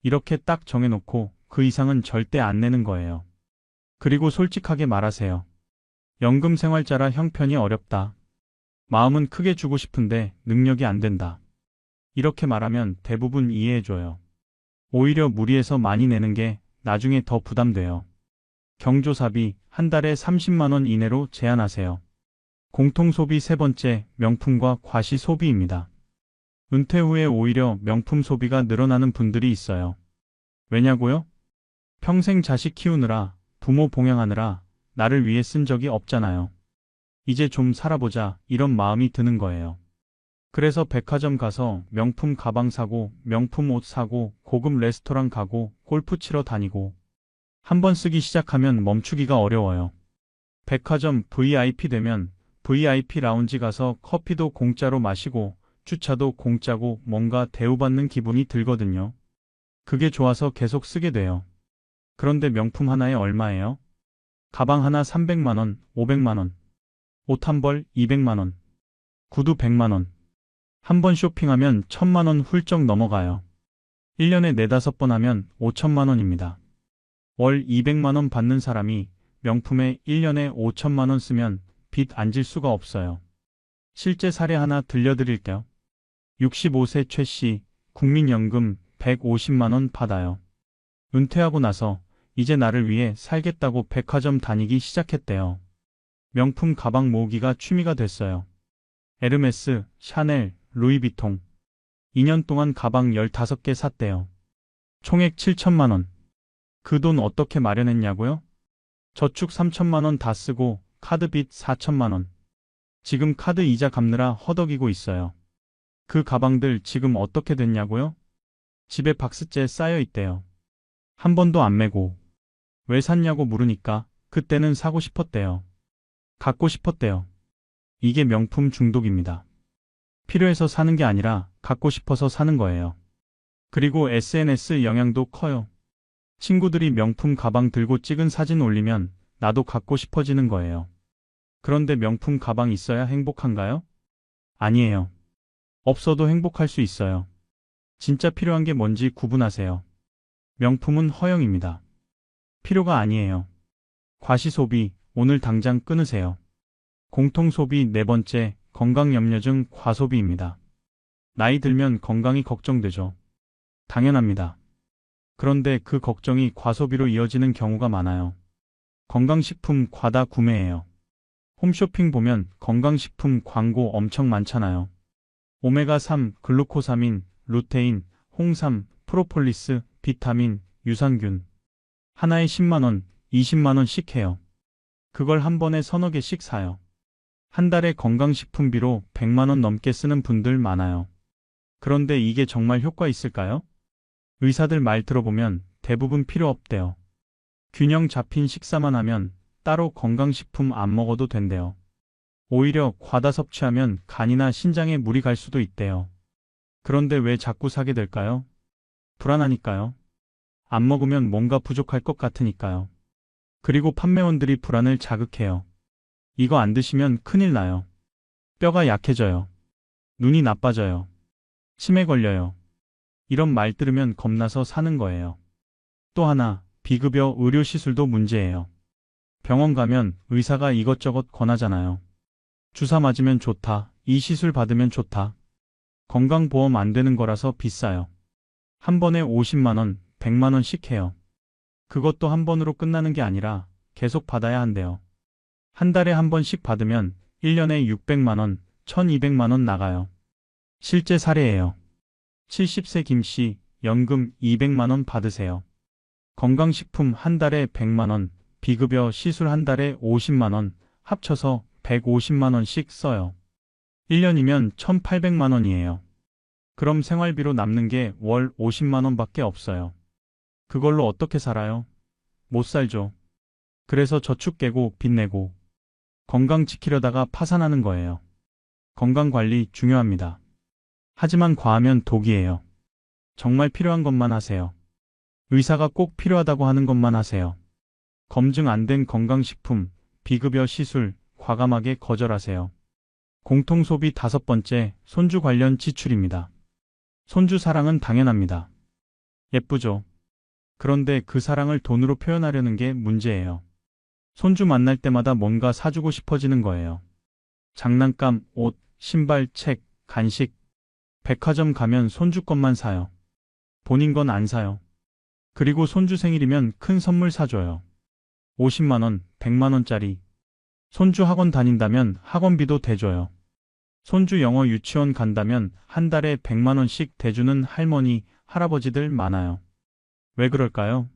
이렇게 딱 정해놓고 그 이상은 절대 안 내는 거예요. 그리고 솔직하게 말하세요. 연금 생활자라 형편이 어렵다. 마음은 크게 주고 싶은데 능력이 안 된다. 이렇게 말하면 대부분 이해해줘요. 오히려 무리해서 많이 내는 게 나중에 더 부담돼요. 경조사비 한 달에 30만 원 이내로 제한하세요. 공통소비 세 번째, 명품과 과시소비입니다. 은퇴 후에 오히려 명품 소비가 늘어나는 분들이 있어요. 왜냐고요? 평생 자식 키우느라, 부모 봉양하느라 나를 위해 쓴 적이 없잖아요. 이제 좀 살아보자 이런 마음이 드는 거예요. 그래서 백화점 가서 명품 가방 사고, 명품 옷 사고, 고급 레스토랑 가고, 골프 치러 다니고. 한번 쓰기 시작하면 멈추기가 어려워요. 백화점 VIP 되면 VIP 라운지 가서 커피도 공짜로 마시고, 주차도 공짜고 뭔가 대우받는 기분이 들거든요. 그게 좋아서 계속 쓰게 돼요. 그런데 명품 하나에 얼마예요? 가방 하나 300만 원, 500만 원. 옷 한 벌 200만 원. 구두 100만 원. 한 번 쇼핑하면 1000만 원 훌쩍 넘어가요. 1년에 4-5번 하면 5천만 원입니다. 월 200만 원 받는 사람이 명품에 1년에 5천만 원 쓰면 빚 안 질 수가 없어요. 실제 사례 하나 들려드릴게요. 65세 최 씨, 국민연금 150만 원 받아요. 은퇴하고 나서 이제 나를 위해 살겠다고 백화점 다니기 시작했대요. 명품 가방 모으기가 취미가 됐어요. 에르메스, 샤넬, 루이비통. 2년 동안 가방 15개 샀대요. 총액 7천만 원. 그 돈 어떻게 마련했냐고요? 저축 3천만 원 다 쓰고 카드빚 4천만 원. 지금 카드 이자 갚느라 허덕이고 있어요. 그 가방들 지금 어떻게 됐냐고요? 집에 박스째 쌓여 있대요. 한 번도 안 매고. 왜 샀냐고 물으니까 그때는 사고 싶었대요. 갖고 싶었대요. 이게 명품 중독입니다. 필요해서 사는 게 아니라 갖고 싶어서 사는 거예요. 그리고 SNS 영향도 커요. 친구들이 명품 가방 들고 찍은 사진 올리면 나도 갖고 싶어지는 거예요. 그런데 명품 가방 있어야 행복한가요? 아니에요. 없어도 행복할 수 있어요. 진짜 필요한 게 뭔지 구분하세요. 명품은 허영입니다. 필요가 아니에요. 과시소비, 오늘 당장 끊으세요. 공통소비 네 번째, 건강염려증 과소비입니다. 나이 들면 건강이 걱정되죠. 당연합니다. 그런데 그 걱정이 과소비로 이어지는 경우가 많아요. 건강식품 과다 구매예요. 홈쇼핑 보면 건강식품 광고 엄청 많잖아요. 오메가3, 글루코사민, 루테인, 홍삼, 프로폴리스, 비타민, 유산균. 하나에 10만원, 20만원씩 해요. 그걸 한 번에 서너 개씩 사요. 한 달에 건강식품비로 100만원 넘게 쓰는 분들 많아요. 그런데 이게 정말 효과 있을까요? 의사들 말 들어보면 대부분 필요 없대요. 균형 잡힌 식사만 하면 따로 건강식품 안 먹어도 된대요. 오히려 과다 섭취하면 간이나 신장에 무리 갈 수도 있대요. 그런데 왜 자꾸 사게 될까요? 불안하니까요. 안 먹으면 뭔가 부족할 것 같으니까요. 그리고 판매원들이 불안을 자극해요. 이거 안 드시면 큰일 나요. 뼈가 약해져요. 눈이 나빠져요. 치매 걸려요. 이런 말 들으면 겁나서 사는 거예요. 또 하나, 비급여 의료 시술도 문제예요. 병원 가면 의사가 이것저것 권하잖아요. 주사 맞으면 좋다, 이 시술 받으면 좋다. 건강보험 안 되는 거라서 비싸요. 한 번에 50만원, 100만원씩 해요. 그것도 한 번으로 끝나는 게 아니라 계속 받아야 한대요. 한 달에 한 번씩 받으면 1년에 600만원, 1200만원 나가요. 실제 사례예요. 70세 김씨, 연금 200만원 받으세요. 건강식품 한 달에 100만원, 비급여 시술 한 달에 50만원, 합쳐서 150만원씩 써요. 1년이면 1800만원이에요. 그럼 생활비로 남는 게 월 50만원밖에 없어요. 그걸로 어떻게 살아요? 못 살죠. 그래서 저축 깨고 빚 내고 건강 지키려다가 파산하는 거예요. 건강관리 중요합니다. 하지만 과하면 독이에요. 정말 필요한 것만 하세요. 의사가 꼭 필요하다고 하는 것만 하세요. 검증 안 된 건강식품, 비급여 시술, 과감하게 거절하세요. 공통소비 다섯 번째, 손주 관련 지출입니다. 손주 사랑은 당연합니다. 예쁘죠? 그런데 그 사랑을 돈으로 표현하려는 게 문제예요. 손주 만날 때마다 뭔가 사주고 싶어지는 거예요. 장난감, 옷, 신발, 책, 간식. 백화점 가면 손주 것만 사요. 본인 건 안 사요. 그리고 손주 생일이면 큰 선물 사줘요. 50만원, 100만원짜리. 손주 학원 다닌다면 학원비도 대줘요. 손주 영어 유치원 간다면 한 달에 100만원씩 대주는 할머니, 할아버지들 많아요. 왜 그럴까요?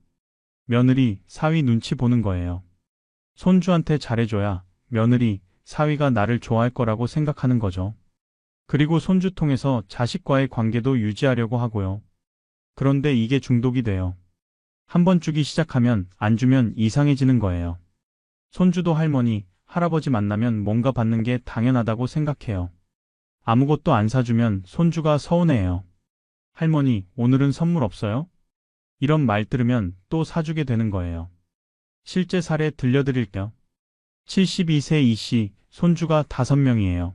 며느리, 사위 눈치 보는 거예요. 손주한테 잘해줘야 며느리, 사위가 나를 좋아할 거라고 생각하는 거죠. 그리고 손주 통해서 자식과의 관계도 유지하려고 하고요. 그런데 이게 중독이 돼요. 한 번 주기 시작하면 안 주면 이상해지는 거예요. 손주도 할머니, 할아버지 만나면 뭔가 받는 게 당연하다고 생각해요. 아무것도 안 사주면 손주가 서운해해요. 할머니, 오늘은 선물 없어요? 이런 말 들으면 또 사주게 되는 거예요. 실제 사례 들려드릴게요. 72세 이씨, 손주가 5명이에요.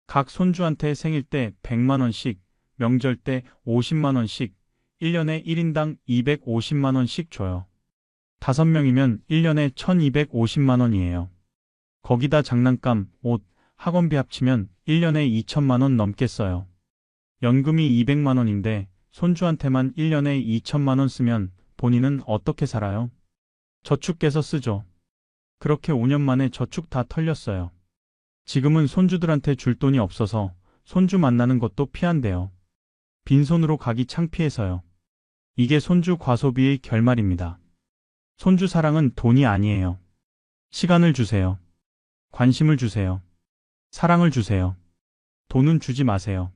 각 손주한테 생일 때 100만원씩, 명절 때 50만원씩, 1년에 1인당 250만원씩 줘요. 5명이면 1년에 1250만원이에요. 거기다 장난감, 옷, 학원비 합치면 1년에 2천만원 넘게 써요. 연금이 200만원인데 손주한테만 1년에 2천만원 쓰면 본인은 어떻게 살아요? 저축 깨서 쓰죠. 그렇게 5년 만에 저축 다 털렸어요. 지금은 손주들한테 줄 돈이 없어서 손주 만나는 것도 피한대요. 빈손으로 가기 창피해서요. 이게 손주 과소비의 결말입니다. 손주 사랑은 돈이 아니에요. 시간을 주세요. 관심을 주세요. 사랑을 주세요. 돈은 주지 마세요.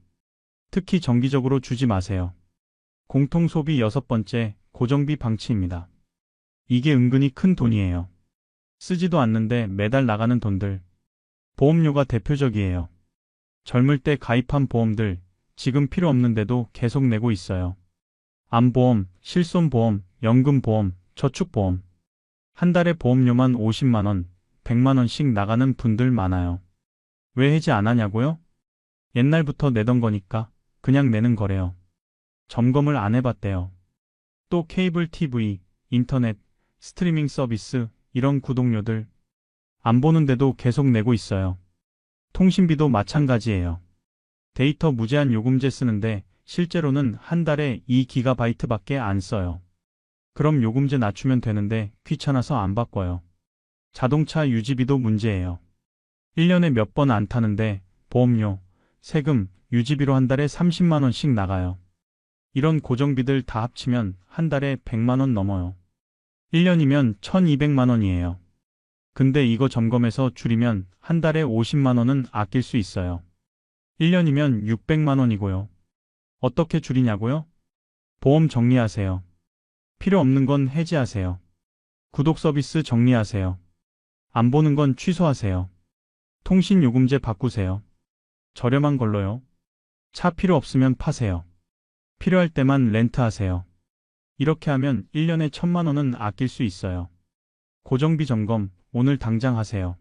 특히 정기적으로 주지 마세요. 공통소비 여섯 번째, 고정비 방치입니다. 이게 은근히 큰 돈이에요. 쓰지도 않는데 매달 나가는 돈들. 보험료가 대표적이에요. 젊을 때 가입한 보험들, 지금 필요 없는데도 계속 내고 있어요. 암보험, 실손보험, 연금보험, 저축보험. 한 달에 보험료만 50만 원, 100만 원씩 나가는 분들 많아요. 왜 해지 안 하냐고요? 옛날부터 내던 거니까 그냥 내는 거래요. 점검을 안 해봤대요. 또 케이블 TV, 인터넷, 스트리밍 서비스 이런 구독료들 안 보는데도 계속 내고 있어요. 통신비도 마찬가지예요. 데이터 무제한 요금제 쓰는데 실제로는 한 달에 2GB밖에 안 써요. 그럼 요금제 낮추면 되는데 귀찮아서 안 바꿔요. 자동차 유지비도 문제예요. 1년에 몇 번 안 타는데 보험료, 세금, 유지비로 한 달에 30만 원씩 나가요. 이런 고정비들 다 합치면 한 달에 100만 원 넘어요. 1년이면 1200만 원이에요. 근데 이거 점검해서 줄이면 한 달에 50만 원은 아낄 수 있어요. 1년이면 600만 원이고요. 어떻게 줄이냐고요? 보험 정리하세요. 필요 없는 건 해지하세요. 구독 서비스 정리하세요. 안 보는 건 취소하세요. 통신 요금제 바꾸세요. 저렴한 걸로요. 차 필요 없으면 파세요. 필요할 때만 렌트하세요. 이렇게 하면 1년에 1000만 원은 아낄 수 있어요. 고정비 점검 오늘 당장 하세요.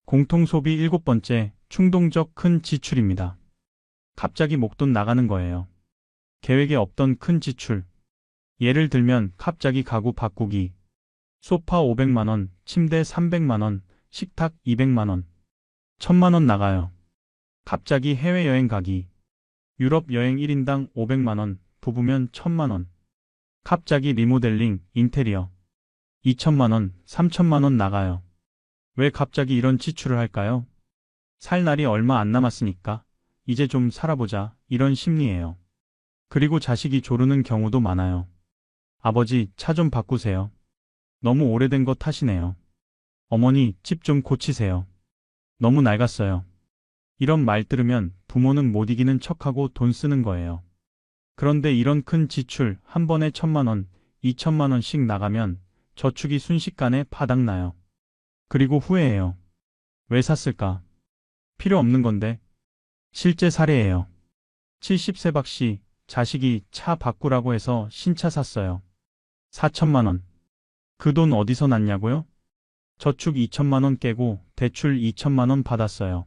공통소비 7번째, 충동적 큰 지출입니다. 갑자기 목돈 나가는 거예요. 계획에 없던 큰 지출. 예를 들면 갑자기 가구 바꾸기. 소파 500만 원, 침대 300만 원, 식탁 200만 원. 1000만 원 나가요. 갑자기 해외여행 가기. 유럽 여행 1인당 500만 원, 부부면 1000만 원. 갑자기 리모델링, 인테리어. 2천만 원, 3천만 원 나가요. 왜 갑자기 이런 지출을 할까요? 살 날이 얼마 안 남았으니까 이제 좀 살아보자 이런 심리예요. 그리고 자식이 조르는 경우도 많아요. 아버지, 차 좀 바꾸세요. 너무 오래된 거 타시네요. 어머니, 집 좀 고치세요. 너무 낡았어요. 이런 말 들으면 부모는 못 이기는 척하고 돈 쓰는 거예요. 그런데 이런 큰 지출 한 번에 1000만 원, 2천만 원씩 나가면 저축이 순식간에 바닥나요. 그리고 후회해요. 왜 샀을까? 필요 없는 건데. 실제 사례예요. 70세 박씨, 자식이 차 바꾸라고 해서 신차 샀어요. 4천만 원. 그 돈 어디서 났냐고요? 저축 2천만 원 깨고 대출 2천만 원 받았어요.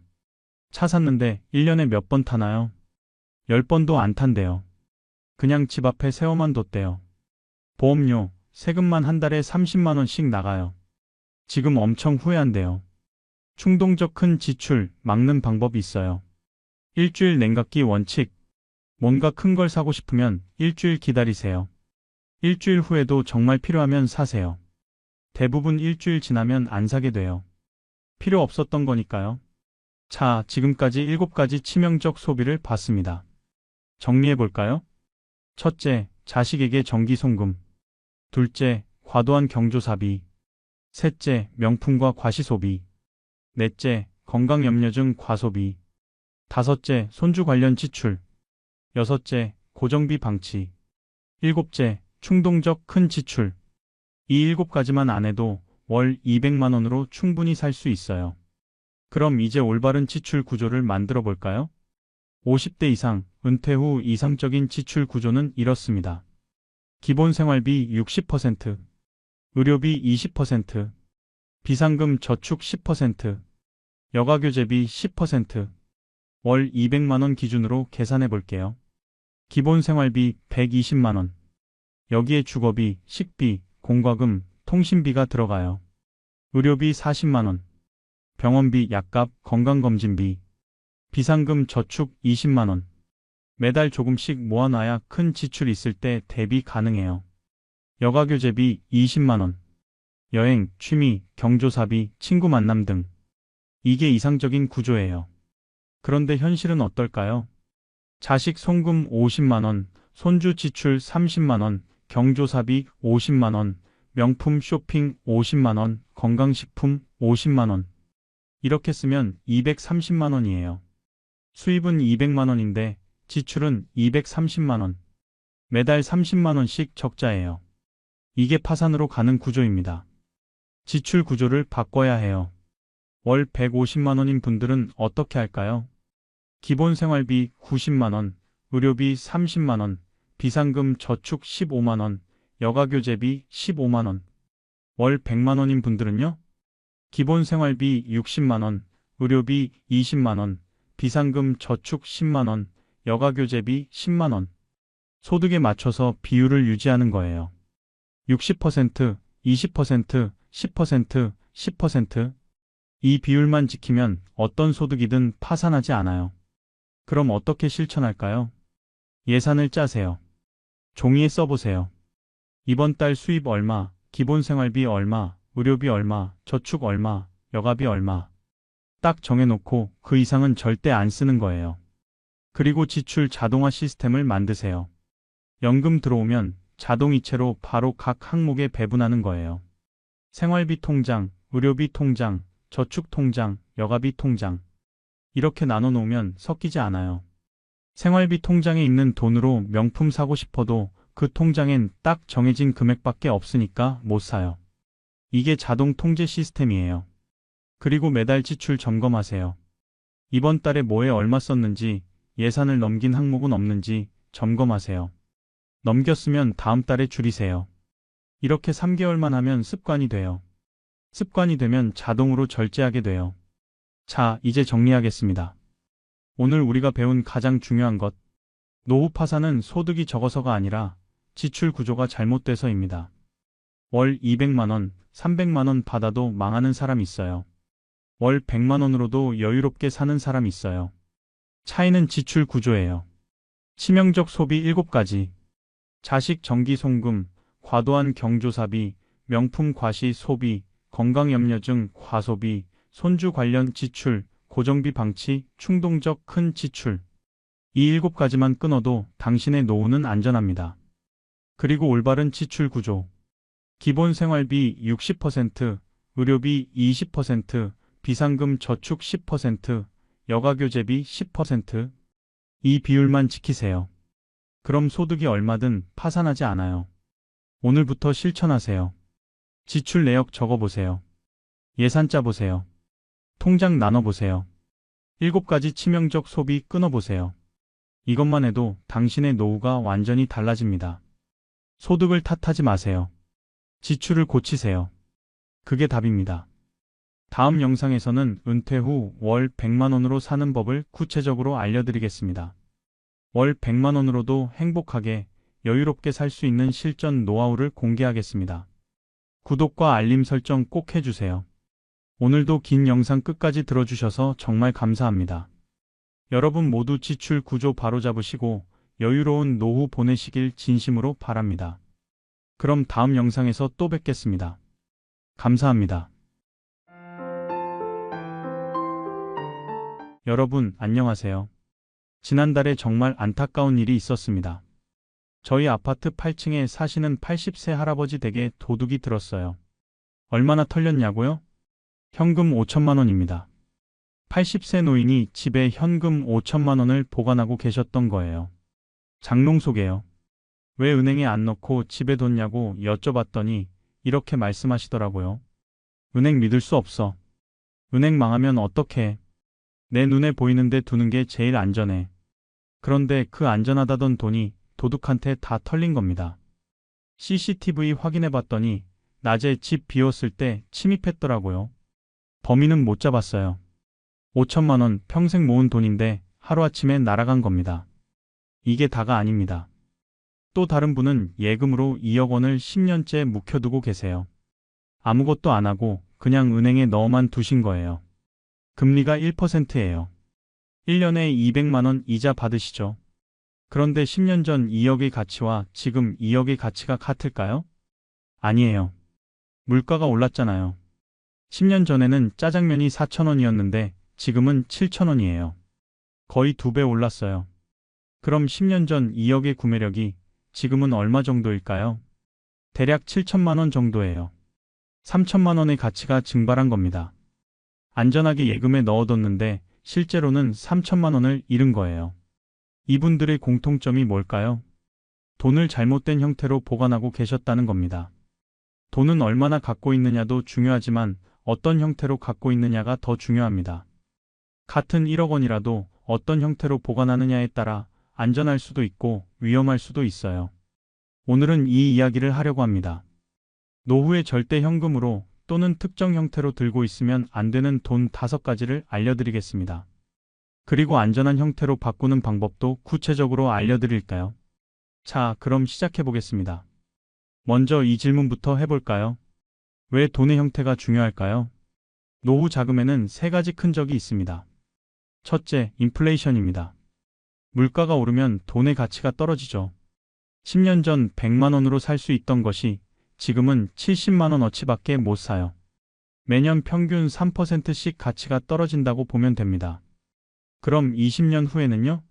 차 샀는데 1년에 몇 번 타나요? 10번도 안 탄대요. 그냥 집 앞에 세워만 뒀대요. 보험료, 세금만 한 달에 30만 원씩 나가요. 지금 엄청 후회한대요. 충동적 큰 지출 막는 방법이 있어요. 일주일 냉각기 원칙. 뭔가 큰 걸 사고 싶으면 일주일 기다리세요. 일주일 후에도 정말 필요하면 사세요. 대부분 일주일 지나면 안 사게 돼요. 필요 없었던 거니까요. 자, 지금까지 7가지 치명적 소비를 봤습니다. 정리해 볼까요? 첫째, 자식에게 전기송금. 둘째, 과도한 경조사비. 셋째, 명품과 과시소비. 넷째, 건강염려증 과소비. 다섯째, 손주 관련 지출. 여섯째, 고정비 방치. 일곱째, 충동적 큰 지출. 이 7가지만 안 해도 월 200만 원으로 충분히 살 수 있어요. 그럼 이제 올바른 지출 구조를 만들어 볼까요? 50대 이상, 은퇴 후 이상적인 지출 구조는 이렇습니다. 기본 생활비 60%, 의료비 20%, 비상금 저축 10%, 여가교재비 10%, 월 200만 원 기준으로 계산해 볼게요. 기본 생활비 120만 원. 여기에 주거비, 식비, 공과금, 통신비가 들어가요. 의료비 40만 원. 병원비, 약값, 건강검진비. 비상금 저축 20만 원. 매달 조금씩 모아놔야 큰 지출 있을 때 대비 가능해요. 여가교재비 20만 원. 여행, 취미, 경조사비, 친구 만남 등. 이게 이상적인 구조예요. 그런데 현실은 어떨까요? 자식 송금 50만 원, 손주 지출 30만 원, 경조사비 50만 원, 명품 쇼핑 50만 원, 건강식품 50만 원. 이렇게 쓰면 230만 원이에요. 수입은 200만 원인데 지출은 230만 원. 매달 30만 원씩 적자예요. 이게 파산으로 가는 구조입니다. 지출 구조를 바꿔야 해요. 월 150만 원인 분들은 어떻게 할까요? 기본 생활비 90만 원, 의료비 30만 원, 비상금 저축 15만 원, 여가교재비 15만 원. 월 100만 원인 분들은요? 기본 생활비 60만 원, 의료비 20만 원, 비상금 저축 10만 원, 여가교재비 10만 원. 소득에 맞춰서 비율을 유지하는 거예요. 60%, 20%, 10%, 10%. 이 비율만 지키면 어떤 소득이든 파산하지 않아요. 그럼 어떻게 실천할까요? 예산을 짜세요. 종이에 써보세요. 이번 달 수입 얼마, 기본 생활비 얼마, 의료비 얼마, 저축 얼마, 여가비 얼마. 딱 정해놓고 그 이상은 절대 안 쓰는 거예요. 그리고 지출 자동화 시스템을 만드세요. 연금 들어오면 자동이체로 바로 각 항목에 배분하는 거예요. 생활비 통장, 의료비 통장, 저축 통장, 여가비 통장. 이렇게 나눠 놓으면 섞이지 않아요. 생활비 통장에 있는 돈으로 명품 사고 싶어도 그 통장엔 딱 정해진 금액밖에 없으니까 못 사요. 이게 자동 통제 시스템이에요. 그리고 매달 지출 점검하세요. 이번 달에 뭐에 얼마 썼는지, 예산을 넘긴 항목은 없는지 점검하세요. 넘겼으면 다음 달에 줄이세요. 이렇게 3개월만 하면 습관이 돼요. 습관이 되면 자동으로 절제하게 돼요. 자, 이제 정리하겠습니다. 오늘 우리가 배운 가장 중요한 것. 노후 파산은 소득이 적어서가 아니라 지출 구조가 잘못돼서입니다. 월 200만 원, 300만 원 받아도 망하는 사람 있어요. 월 100만 원으로도 여유롭게 사는 사람 있어요. 차이는 지출 구조예요. 치명적 소비 7가지. 자식 정기 송금, 과도한 경조사비, 명품 과시 소비, 건강염려증 과소비, 손주 관련 지출, 고정비 방치, 충동적 큰 지출. 이 7가지만 끊어도 당신의 노후는 안전합니다. 그리고 올바른 지출 구조. 기본 생활비 60%, 의료비 20%, 비상금 저축 10%, 여가교재비 10%. 이 비율만 지키세요. 그럼 소득이 얼마든 파산하지 않아요. 오늘부터 실천하세요. 지출 내역 적어보세요. 예산 짜보세요. 통장 나눠보세요. 7가지 치명적 소비 끊어보세요. 이것만 해도 당신의 노후가 완전히 달라집니다. 소득을 탓하지 마세요. 지출을 고치세요. 그게 답입니다. 다음 영상에서는 은퇴 후 월 100만 원으로 사는 법을 구체적으로 알려드리겠습니다. 월 100만 원으로도 행복하게, 여유롭게 살 수 있는 실전 노하우를 공개하겠습니다. 구독과 알림 설정 꼭 해주세요. 오늘도 긴 영상 끝까지 들어주셔서 정말 감사합니다. 여러분 모두 지출 구조 바로잡으시고 여유로운 노후 보내시길 진심으로 바랍니다. 그럼 다음 영상에서 또 뵙겠습니다. 감사합니다. 여러분 안녕하세요. 지난달에 정말 안타까운 일이 있었습니다. 저희 아파트 8층에 사시는 80세 할아버지 댁에 도둑이 들었어요. 얼마나 털렸냐고요? 현금 5천만 원입니다. 80세 노인이 집에 현금 5천만 원을 보관하고 계셨던 거예요. 장롱 속에요. 왜 은행에 안 넣고 집에 뒀냐고 여쭤봤더니 이렇게 말씀하시더라고요. 은행 믿을 수 없어. 은행 망하면 어떡해. 내 눈에 보이는데 두는 게 제일 안전해. 그런데 그 안전하다던 돈이 도둑한테 다 털린 겁니다. CCTV 확인해봤더니 낮에 집 비웠을 때 침입했더라고요. 범인은 못 잡았어요. 5천만 원 평생 모은 돈인데 하루아침에 날아간 겁니다. 이게 다가 아닙니다. 또 다른 분은 예금으로 2억 원을 10년째 묵혀두고 계세요. 아무것도 안 하고 그냥 은행에 넣어만 두신 거예요. 금리가 1%예요. 1년에 200만 원 이자 받으시죠. 그런데 10년 전 2억의 가치와 지금 2억의 가치가 같을까요? 아니에요. 물가가 올랐잖아요. 10년 전에는 짜장면이 4,000원이었는데 지금은 7,000원이에요. 거의 2배 올랐어요. 그럼 10년 전 2억의 구매력이 지금은 얼마 정도일까요? 대략 7천만 원 정도예요. 3천만 원의 가치가 증발한 겁니다. 안전하게 예금에 넣어뒀는데 실제로는 3천만 원을 잃은 거예요. 이분들의 공통점이 뭘까요? 돈을 잘못된 형태로 보관하고 계셨다는 겁니다. 돈은 얼마나 갖고 있느냐도 중요하지만 어떤 형태로 갖고 있느냐가 더 중요합니다. 같은 1억 원이라도 어떤 형태로 보관하느냐에 따라 안전할 수도 있고 위험할 수도 있어요. 오늘은 이 이야기를 하려고 합니다. 노후에 절대 현금으로 또는 특정 형태로 들고 있으면 안 되는 돈 5가지를 알려드리겠습니다. 그리고 안전한 형태로 바꾸는 방법도 구체적으로 알려드릴까요? 자, 그럼 시작해 보겠습니다. 먼저 이 질문부터 해볼까요? 왜 돈의 형태가 중요할까요? 노후 자금에는 3가지 큰 적이 있습니다. 첫째, 인플레이션입니다. 물가가 오르면 돈의 가치가 떨어지죠. 10년 전 100만 원으로 살 수 있던 것이 지금은 70만 원어치밖에 못 사요. 매년 평균 3%씩 가치가 떨어진다고 보면 됩니다. 그럼 20년 후에는요?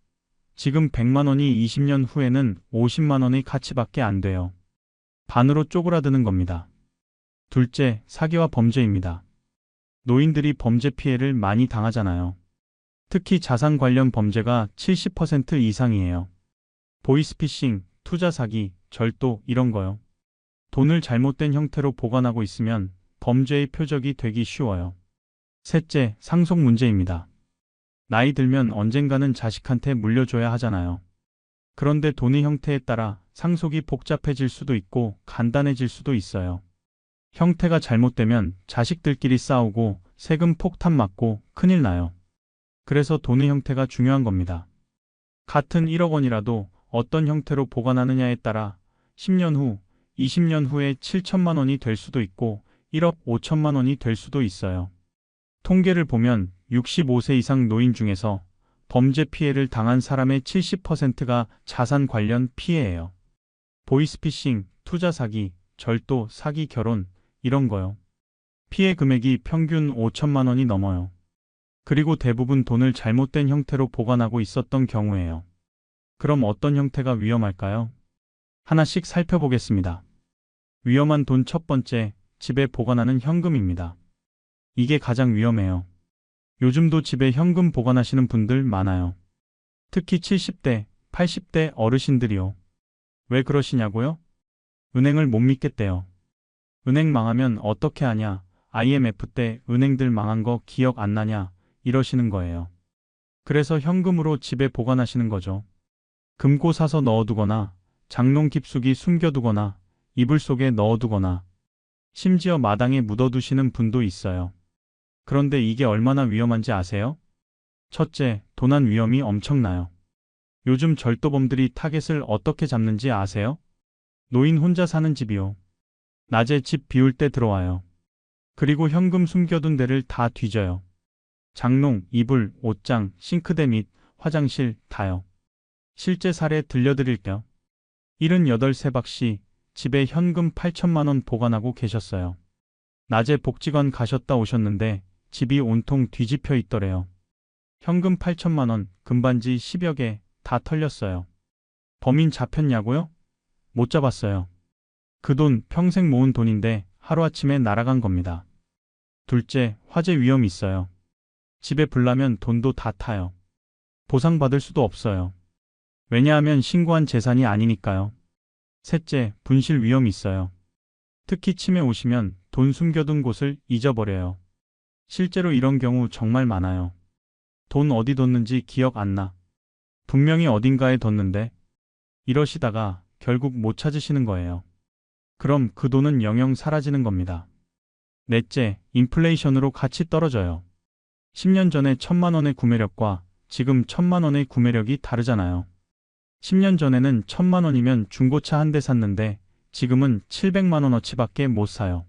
지금 100만 원이 20년 후에는 50만 원의 가치밖에 안 돼요. 반으로 쪼그라드는 겁니다. 둘째, 사기와 범죄입니다. 노인들이 범죄 피해를 많이 당하잖아요. 특히 자산 관련 범죄가 70% 이상이에요. 보이스피싱, 투자 사기, 절도 이런 거요. 돈을 잘못된 형태로 보관하고 있으면 범죄의 표적이 되기 쉬워요. 셋째, 상속 문제입니다. 나이 들면 언젠가는 자식한테 물려줘야 하잖아요. 그런데 돈의 형태에 따라 상속이 복잡해질 수도 있고 간단해질 수도 있어요. 형태가 잘못되면 자식들끼리 싸우고 세금 폭탄 맞고 큰일 나요. 그래서 돈의 형태가 중요한 겁니다. 같은 1억 원이라도 어떤 형태로 보관하느냐에 따라 10년 후, 20년 후에 7천만 원이 될 수도 있고 1억 5천만 원이 될 수도 있어요. 통계를 보면 65세 이상 노인 중에서 범죄 피해를 당한 사람의 70%가 자산 관련 피해예요. 보이스피싱, 투자 사기, 절도, 사기, 결혼 이런 거요. 피해 금액이 평균 5천만 원이 넘어요. 그리고 대부분 돈을 잘못된 형태로 보관하고 있었던 경우예요. 그럼 어떤 형태가 위험할까요? 하나씩 살펴보겠습니다. 위험한 돈 첫 번째, 집에 보관하는 현금입니다. 이게 가장 위험해요. 요즘도 집에 현금 보관하시는 분들 많아요. 특히 70대, 80대 어르신들이요. 왜 그러시냐고요? 은행을 못 믿겠대요. 은행 망하면 어떻게 하냐? IMF 때 은행들 망한 거 기억 안 나냐? 이러시는 거예요. 그래서 현금으로 집에 보관하시는 거죠. 금고 사서 넣어두거나 장롱 깊숙이 숨겨두거나 이불 속에 넣어두거나 심지어 마당에 묻어두시는 분도 있어요. 그런데 이게 얼마나 위험한지 아세요? 첫째, 도난 위험이 엄청나요. 요즘 절도범들이 타겟을 어떻게 잡는지 아세요? 노인 혼자 사는 집이요. 낮에 집 비울 때 들어와요. 그리고 현금 숨겨둔 데를 다 뒤져요. 장롱, 이불, 옷장, 싱크대 및 화장실 다요. 실제 사례 들려드릴게요. 78세 박씨, 집에 현금 8천만 원 보관하고 계셨어요. 낮에 복지관 가셨다 오셨는데 집이 온통 뒤집혀 있더래요. 현금 8천만 원, 금반지 10여 개 다 털렸어요. 범인 잡혔냐고요? 못 잡았어요. 그 돈 평생 모은 돈인데 하루아침에 날아간 겁니다. 둘째, 화재 위험이 있어요. 집에 불 나면 돈도 다 타요. 보상받을 수도 없어요. 왜냐하면 신고한 재산이 아니니까요. 셋째, 분실 위험이 있어요. 특히 치매 오시면 돈 숨겨둔 곳을 잊어버려요. 실제로 이런 경우 정말 많아요. 돈 어디 뒀는지 기억 안 나. 분명히 어딘가에 뒀는데 이러시다가 결국 못 찾으시는 거예요. 그럼 그 돈은 영영 사라지는 겁니다. 넷째, 인플레이션으로 가치 떨어져요. 10년 전에 1,000만 원의 구매력과 지금 1,000만 원의 구매력이 다르잖아요. 10년 전에는 1,000만 원이면 중고차 한 대 샀는데 지금은 700만 원어치밖에 못 사요.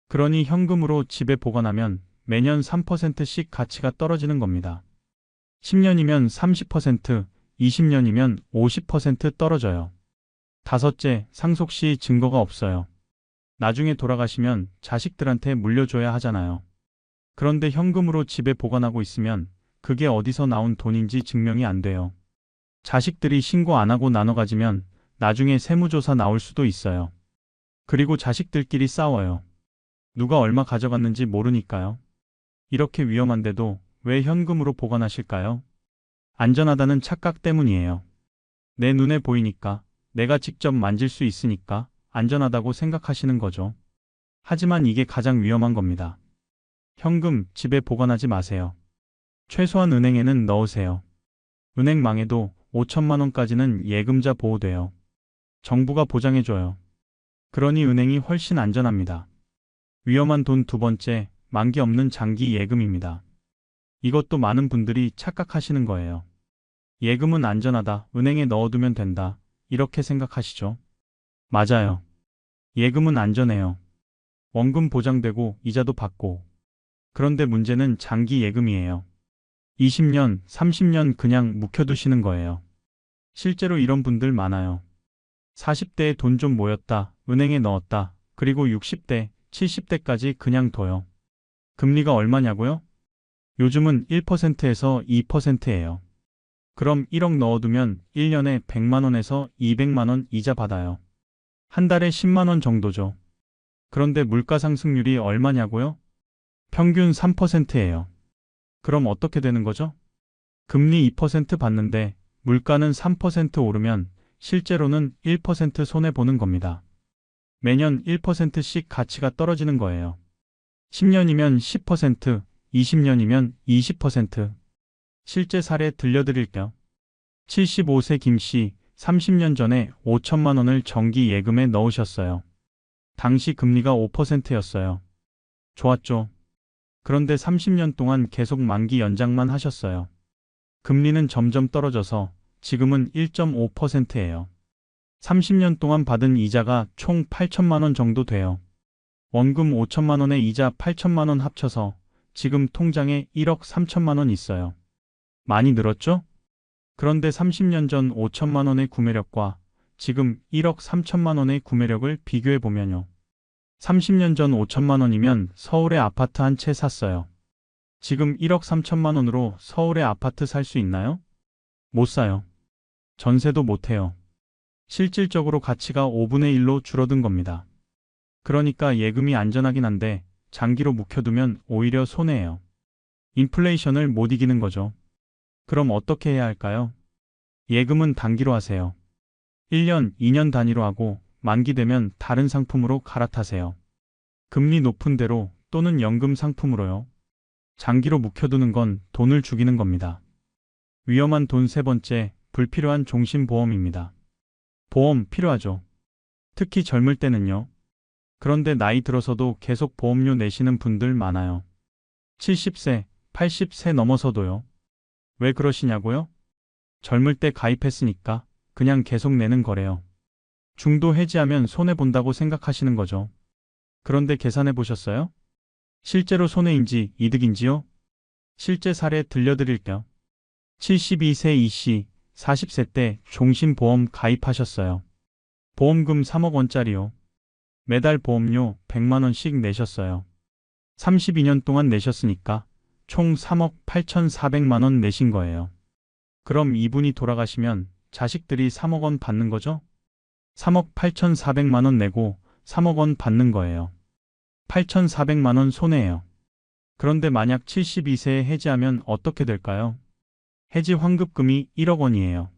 그러니 현금으로 집에 보관하면 매년 3%씩 가치가 떨어지는 겁니다. 10년이면 30%, 20년이면 50% 떨어져요. 다섯째, 상속 시 증거가 없어요. 나중에 돌아가시면 자식들한테 물려줘야 하잖아요. 그런데 현금으로 집에 보관하고 있으면 그게 어디서 나온 돈인지 증명이 안 돼요. 자식들이 신고 안 하고 나눠 가지면 나중에 세무조사 나올 수도 있어요. 그리고 자식들끼리 싸워요. 누가 얼마 가져갔는지 모르니까요. 이렇게 위험한데도 왜 현금으로 보관하실까요? 안전하다는 착각 때문이에요. 내 눈에 보이니까, 내가 직접 만질 수 있으니까 안전하다고 생각하시는 거죠. 하지만 이게 가장 위험한 겁니다. 현금 집에 보관하지 마세요. 최소한 은행에는 넣으세요. 은행 망해도 5천만 원까지는 예금자 보호돼요. 정부가 보장해줘요. 그러니 은행이 훨씬 안전합니다. 위험한 돈 두 번째, 만기 없는 장기 예금입니다. 이것도 많은 분들이 착각하시는 거예요. 예금은 안전하다, 은행에 넣어두면 된다, 이렇게 생각하시죠? 맞아요. 예금은 안전해요. 원금 보장되고 이자도 받고. 그런데 문제는 장기 예금이에요. 20년, 30년 그냥 묵혀두시는 거예요. 실제로 이런 분들 많아요. 40대에 돈 좀 모였다, 은행에 넣었다, 그리고 60대, 70대까지 그냥 둬요. 금리가 얼마냐고요? 요즘은 1%에서 2%예요. 그럼 1억 넣어두면 1년에 100만 원에서 200만 원 이자 받아요. 한 달에 10만 원 정도죠. 그런데 물가 상승률이 얼마냐고요? 평균 3%예요. 그럼 어떻게 되는 거죠? 금리 2% 받는데 물가는 3% 오르면 실제로는 1% 손해보는 겁니다. 매년 1%씩 가치가 떨어지는 거예요. 10년이면 10%, 20년이면 20%. 실제 사례 들려드릴게요. 75세 김씨, 30년 전에 5천만 원을 정기 예금에 넣으셨어요. 당시 금리가 5%였어요. 좋았죠. 그런데 30년 동안 계속 만기 연장만 하셨어요. 금리는 점점 떨어져서 지금은 1.5%예요. 30년 동안 받은 이자가 총 8천만 원 정도 돼요. 원금 5천만 원에 이자 8천만 원 합쳐서 지금 통장에 1억 3천만 원 있어요. 많이 늘었죠? 그런데 30년 전 5천만 원의 구매력과 지금 1억 3천만 원의 구매력을 비교해 보면요. 30년 전 5천만 원이면 서울에 아파트 한 채 샀어요. 지금 1억 3천만 원으로 서울에 아파트 살 수 있나요? 못 사요. 전세도 못 해요. 실질적으로 가치가 5분의 1로 줄어든 겁니다. 그러니까 예금이 안전하긴 한데 장기로 묵혀두면 오히려 손해예요. 인플레이션을 못 이기는 거죠. 그럼 어떻게 해야 할까요? 예금은 단기로 하세요. 1년, 2년 단위로 하고 만기 되면 다른 상품으로 갈아타세요. 금리 높은 대로 또는 연금 상품으로요. 장기로 묵혀두는 건 돈을 죽이는 겁니다. 위험한 돈 세 번째, 불필요한 종신보험입니다. 보험 필요하죠. 특히 젊을 때는요. 그런데 나이 들어서도 계속 보험료 내시는 분들 많아요. 70세, 80세 넘어서도요. 왜 그러시냐고요? 젊을 때 가입했으니까 그냥 계속 내는 거래요. 중도 해지하면 손해본다고 생각하시는 거죠. 그런데 계산해 보셨어요? 실제로 손해인지 이득인지요? 실제 사례 들려드릴게요. 72세 이씨, 40세 때 종신보험 가입하셨어요. 보험금 3억 원짜리요. 매달 보험료 100만 원씩 내셨어요. 32년 동안 내셨으니까 총 3억 8,400만 원 내신 거예요. 그럼 이분이 돌아가시면 자식들이 3억 원 받는 거죠? 3억 8,400만 원 내고 3억 원 받는 거예요. 8,400만 원 손해예요. 그런데 만약 72세에 해지하면 어떻게 될까요? 해지 환급금이 1억 원이에요.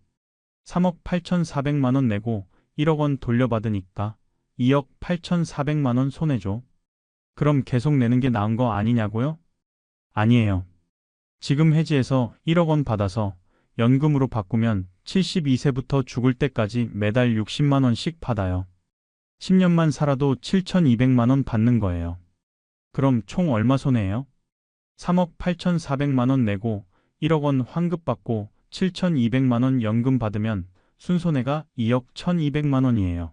3억 8,400만 원 내고 1억 원 돌려받으니까 2억 8,400만 원 손해죠. 그럼 계속 내는 게 나은 거 아니냐고요? 아니에요. 지금 해지해서 1억 원 받아서 연금으로 바꾸면 72세부터 죽을 때까지 매달 60만 원씩 받아요. 10년만 살아도 7,200만 원 받는 거예요. 그럼 총 얼마 손해예요? 3억 8,400만 원 내고 1억 원 환급 받고 7,200만 원 연금 받으면 순손해가 2억 1,200만 원이에요.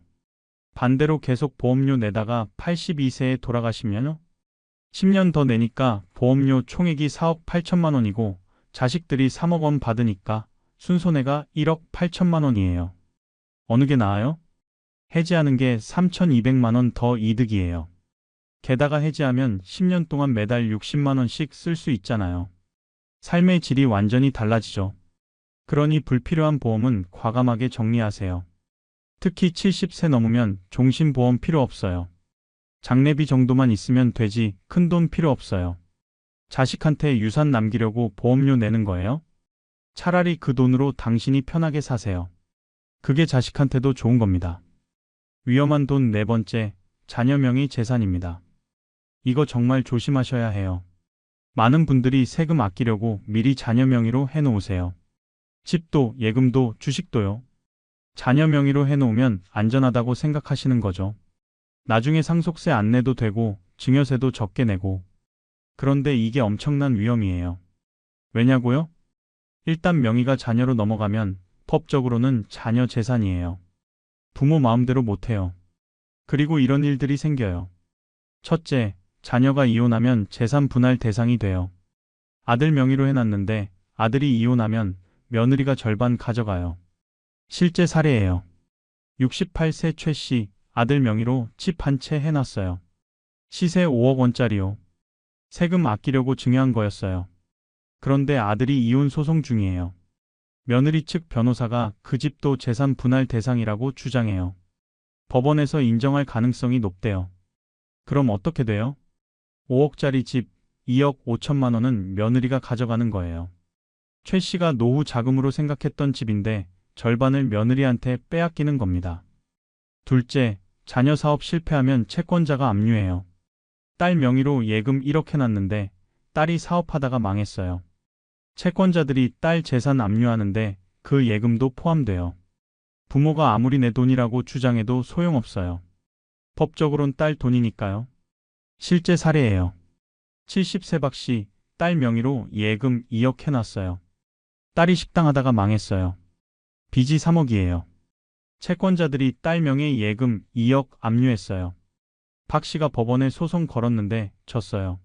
반대로 계속 보험료 내다가 82세에 돌아가시면요? 10년 더 내니까 보험료 총액이 4억 8천만 원이고 자식들이 3억 원 받으니까 순손해가 1억 8천만 원이에요. 어느 게 나아요? 해지하는 게 3,200만 원 더 이득이에요. 게다가 해지하면 10년 동안 매달 60만 원씩 쓸 수 있잖아요. 삶의 질이 완전히 달라지죠. 그러니 불필요한 보험은 과감하게 정리하세요. 특히 70세 넘으면 종신보험 필요 없어요. 장례비 정도만 있으면 되지 큰 돈 필요 없어요. 자식한테 유산 남기려고 보험료 내는 거예요? 차라리 그 돈으로 당신이 편하게 사세요. 그게 자식한테도 좋은 겁니다. 위험한 돈 네 번째, 자녀 명의 재산입니다. 이거 정말 조심하셔야 해요. 많은 분들이 세금 아끼려고 미리 자녀 명의로 해놓으세요. 집도, 예금도, 주식도요. 자녀 명의로 해놓으면 안전하다고 생각하시는 거죠. 나중에 상속세 안 내도 되고, 증여세도 적게 내고. 그런데 이게 엄청난 위험이에요. 왜냐고요? 일단 명의가 자녀로 넘어가면 법적으로는 자녀 재산이에요. 부모 마음대로 못해요. 그리고 이런 일들이 생겨요. 첫째, 자녀가 이혼하면 재산 분할 대상이 돼요. 아들 명의로 해놨는데 아들이 이혼하면 며느리가 절반 가져가요. 실제 사례예요. 68세 최 씨, 아들 명의로 집 한 채 해놨어요. 시세 5억 원짜리요. 세금 아끼려고 증여한 거였어요. 그런데 아들이 이혼 소송 중이에요. 며느리 측 변호사가 그 집도 재산 분할 대상이라고 주장해요. 법원에서 인정할 가능성이 높대요. 그럼 어떻게 돼요? 5억짜리 집 2억 5천만 원은 며느리가 가져가는 거예요. 최 씨가 노후 자금으로 생각했던 집인데 절반을 며느리한테 빼앗기는 겁니다. 둘째, 자녀 사업 실패하면 채권자가 압류해요. 딸 명의로 예금 1억 해놨는데 딸이 사업하다가 망했어요. 채권자들이 딸 재산 압류하는데 그 예금도 포함돼요. 부모가 아무리 내 돈이라고 주장해도 소용없어요. 법적으론 딸 돈이니까요. 실제 사례예요. 70세 박 씨, 딸 명의로 예금 2억 해놨어요. 딸이 식당 하다가 망했어요. 빚이 3억이에요. 채권자들이 딸 명의 예금 2억 압류했어요. 박 씨가 법원에 소송 걸었는데 졌어요.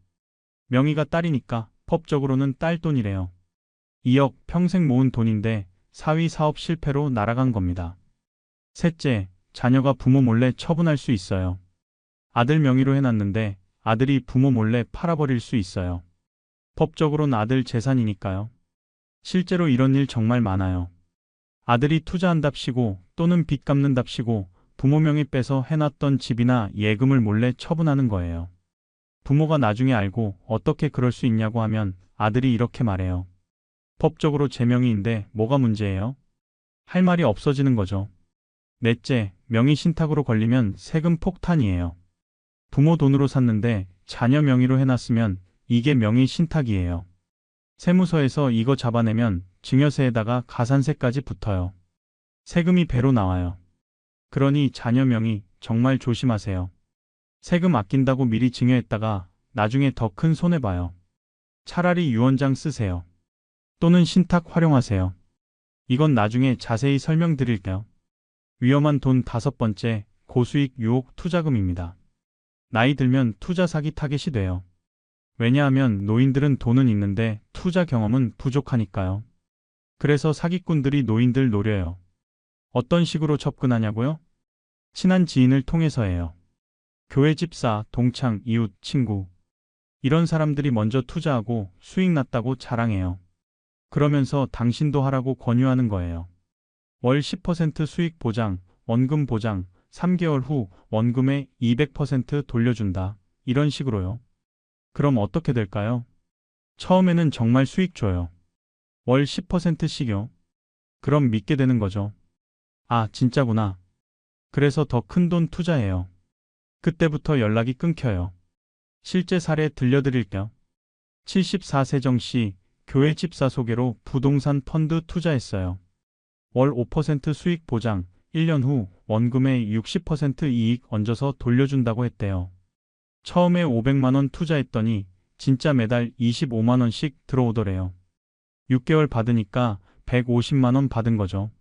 명의가 딸이니까 법적으로는 딸 돈이래요. 2억 평생 모은 돈인데 사위 사업 실패로 날아간 겁니다. 셋째, 자녀가 부모 몰래 처분할 수 있어요. 아들 명의로 해놨는데 아들이 부모 몰래 팔아버릴 수 있어요. 법적으로는 아들 재산이니까요. 실제로 이런 일 정말 많아요. 아들이 투자한답시고 또는 빚 갚는답시고 부모 명의 빼서 해놨던 집이나 예금을 몰래 처분하는 거예요. 부모가 나중에 알고 어떻게 그럴 수 있냐고 하면 아들이 이렇게 말해요. 법적으로 제 명의인데 뭐가 문제예요? 할 말이 없어지는 거죠. 넷째, 명의 신탁으로 걸리면 세금 폭탄이에요. 부모 돈으로 샀는데 자녀 명의로 해놨으면 이게 명의 신탁이에요. 세무서에서 이거 잡아내면 증여세에다가 가산세까지 붙어요. 세금이 배로 나와요. 그러니 자녀 명의 정말 조심하세요. 세금 아낀다고 미리 증여했다가 나중에 더 큰 손해봐요. 차라리 유언장 쓰세요. 또는 신탁 활용하세요. 이건 나중에 자세히 설명드릴게요. 위험한 돈 5번째, 고수익 유혹 투자금입니다. 나이 들면 투자 사기 타겟이 돼요. 왜냐하면 노인들은 돈은 있는데 투자 경험은 부족하니까요. 그래서 사기꾼들이 노인들 노려요. 어떤 식으로 접근하냐고요? 친한 지인을 통해서예요. 교회 집사, 동창, 이웃, 친구. 이런 사람들이 먼저 투자하고 수익 났다고 자랑해요. 그러면서 당신도 하라고 권유하는 거예요. 월 10% 수익 보장, 원금 보장, 3개월 후 원금의 200% 돌려준다. 이런 식으로요. 그럼 어떻게 될까요? 처음에는 정말 수익 줘요. 월 10%씩요. 그럼 믿게 되는 거죠. 아, 진짜구나. 그래서 더 큰 돈 투자해요. 그때부터 연락이 끊겨요. 실제 사례 들려드릴게요. 74세 정 씨, 교회 집사 소개로 부동산 펀드 투자했어요. 월 5% 수익 보장, 1년 후 원금의 60% 이익 얹어서 돌려준다고 했대요. 처음에 500만 원 투자했더니 진짜 매달 25만 원씩 들어오더래요. 6개월 받으니까 150만 원 받은 거죠.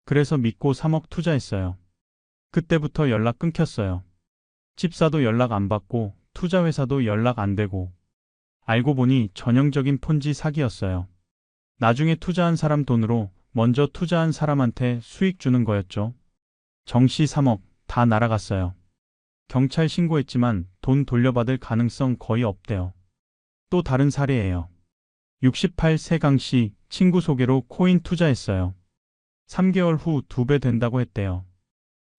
그래서 믿고 3억 투자했어요. 그때부터 연락 끊겼어요. 집사도 연락 안 받고 투자회사도 연락 안 되고. 알고 보니 전형적인 폰지 사기였어요. 나중에 투자한 사람 돈으로 먼저 투자한 사람한테 수익 주는 거였죠. 정씨 3억 다 날아갔어요. 경찰 신고했지만 돈 돌려받을 가능성 거의 없대요. 또 다른 사례예요. 68세 강씨 친구 소개로 코인 투자했어요. 3개월 후 2배 된다고 했대요.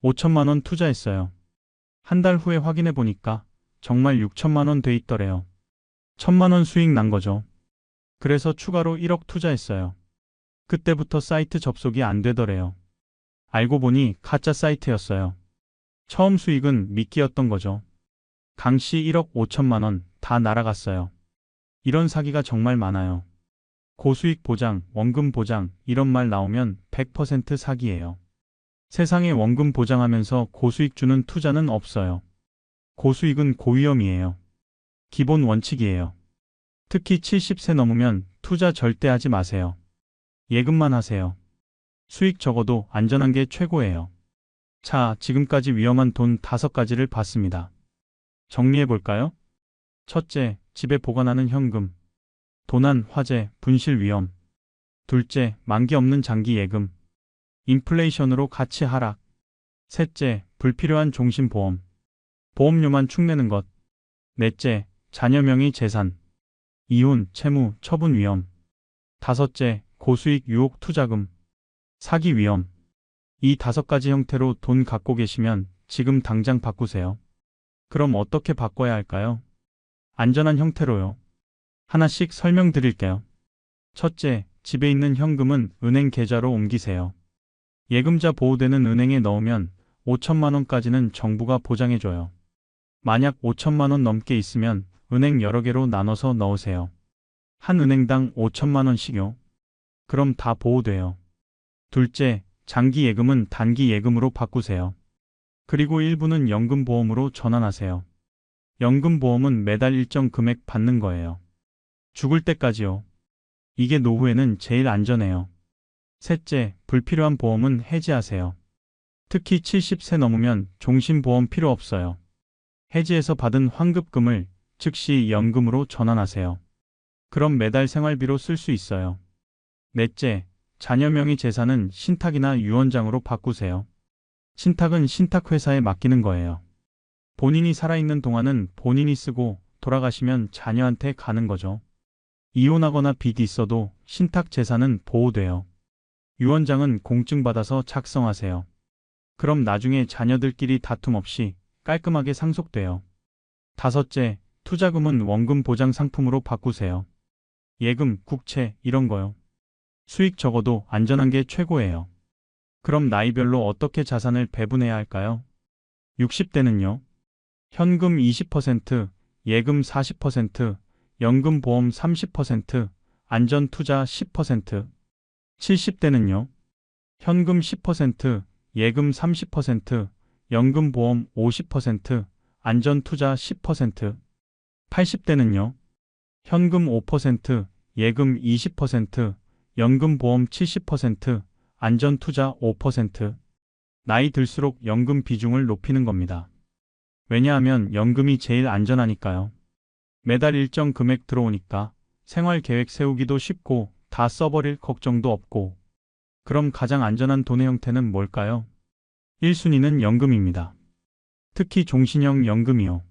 5천만 원 투자했어요. 한 달 후에 확인해 보니까 정말 6천만 원 돼 있더래요. 1,000만 원 수익 난 거죠. 그래서 추가로 1억 투자했어요. 그때부터 사이트 접속이 안 되더래요. 알고 보니 가짜 사이트였어요. 처음 수익은 미끼였던 거죠. 강씨 1억 5천만 원 다 날아갔어요. 이런 사기가 정말 많아요. 고수익 보장, 원금 보장 이런 말 나오면 100% 사기예요. 세상에 원금 보장하면서 고수익 주는 투자는 없어요. 고수익은 고위험이에요. 기본 원칙이에요. 특히 70세 넘으면 투자 절대 하지 마세요. 예금만 하세요. 수익 적어도 안전한 게 최고예요. 자, 지금까지 위험한 돈 5가지를 봤습니다. 정리해 볼까요? 첫째, 집에 보관하는 현금. 도난, 화재, 분실 위험. 둘째, 만기 없는 장기 예금. 인플레이션으로 가치 하락. 셋째, 불필요한 종신보험. 보험료만 축내는 것. 넷째, 자녀 명의 재산. 이혼, 채무, 처분 위험. 다섯째, 고수익 유혹 투자금. 사기 위험. 이 5가지 형태로 돈 갖고 계시면 지금 당장 바꾸세요. 그럼 어떻게 바꿔야 할까요? 안전한 형태로요. 하나씩 설명드릴게요. 첫째, 집에 있는 현금은 은행 계좌로 옮기세요. 예금자 보호되는 은행에 넣으면 5천만 원까지는 정부가 보장해줘요. 만약 5천만 원 넘게 있으면 은행 여러 개로 나눠서 넣으세요. 한 은행당 5천만 원씩요. 그럼 다 보호돼요. 둘째, 장기 예금은 단기 예금으로 바꾸세요. 그리고 일부는 연금보험으로 전환하세요. 연금보험은 매달 일정 금액 받는 거예요. 죽을 때까지요. 이게 노후에는 제일 안전해요. 셋째, 불필요한 보험은 해지하세요. 특히 70세 넘으면 종신보험 필요 없어요. 해지해서 받은 환급금을 즉시 연금으로 전환하세요. 그럼 매달 생활비로 쓸 수 있어요. 넷째, 자녀 명의 재산은 신탁이나 유언장으로 바꾸세요. 신탁은 신탁회사에 맡기는 거예요. 본인이 살아있는 동안은 본인이 쓰고 돌아가시면 자녀한테 가는 거죠. 이혼하거나 빚이 있어도 신탁 재산은 보호돼요. 유언장은 공증받아서 작성하세요. 그럼 나중에 자녀들끼리 다툼 없이 깔끔하게 상속돼요. 다섯째, 투자금은 원금 보장 상품으로 바꾸세요. 예금, 국채 이런 거요. 수익 적어도 안전한 게 최고예요. 그럼 나이별로 어떻게 자산을 배분해야 할까요? 60대는요. 현금 20%, 예금 40%, 연금보험 30%, 안전투자 10%. 70대는요. 현금 10%, 예금 30%, 연금보험 50%, 안전투자 10%. 80대는요. 현금 5%, 예금 20%, 연금보험 70%, 안전투자 5%. 나이 들수록 연금 비중을 높이는 겁니다. 왜냐하면 연금이 제일 안전하니까요. 매달 일정 금액 들어오니까 생활 계획 세우기도 쉽고 다 써버릴 걱정도 없고. 그럼 가장 안전한 돈의 형태는 뭘까요? 1순위는 연금입니다. 특히 종신형 연금이요.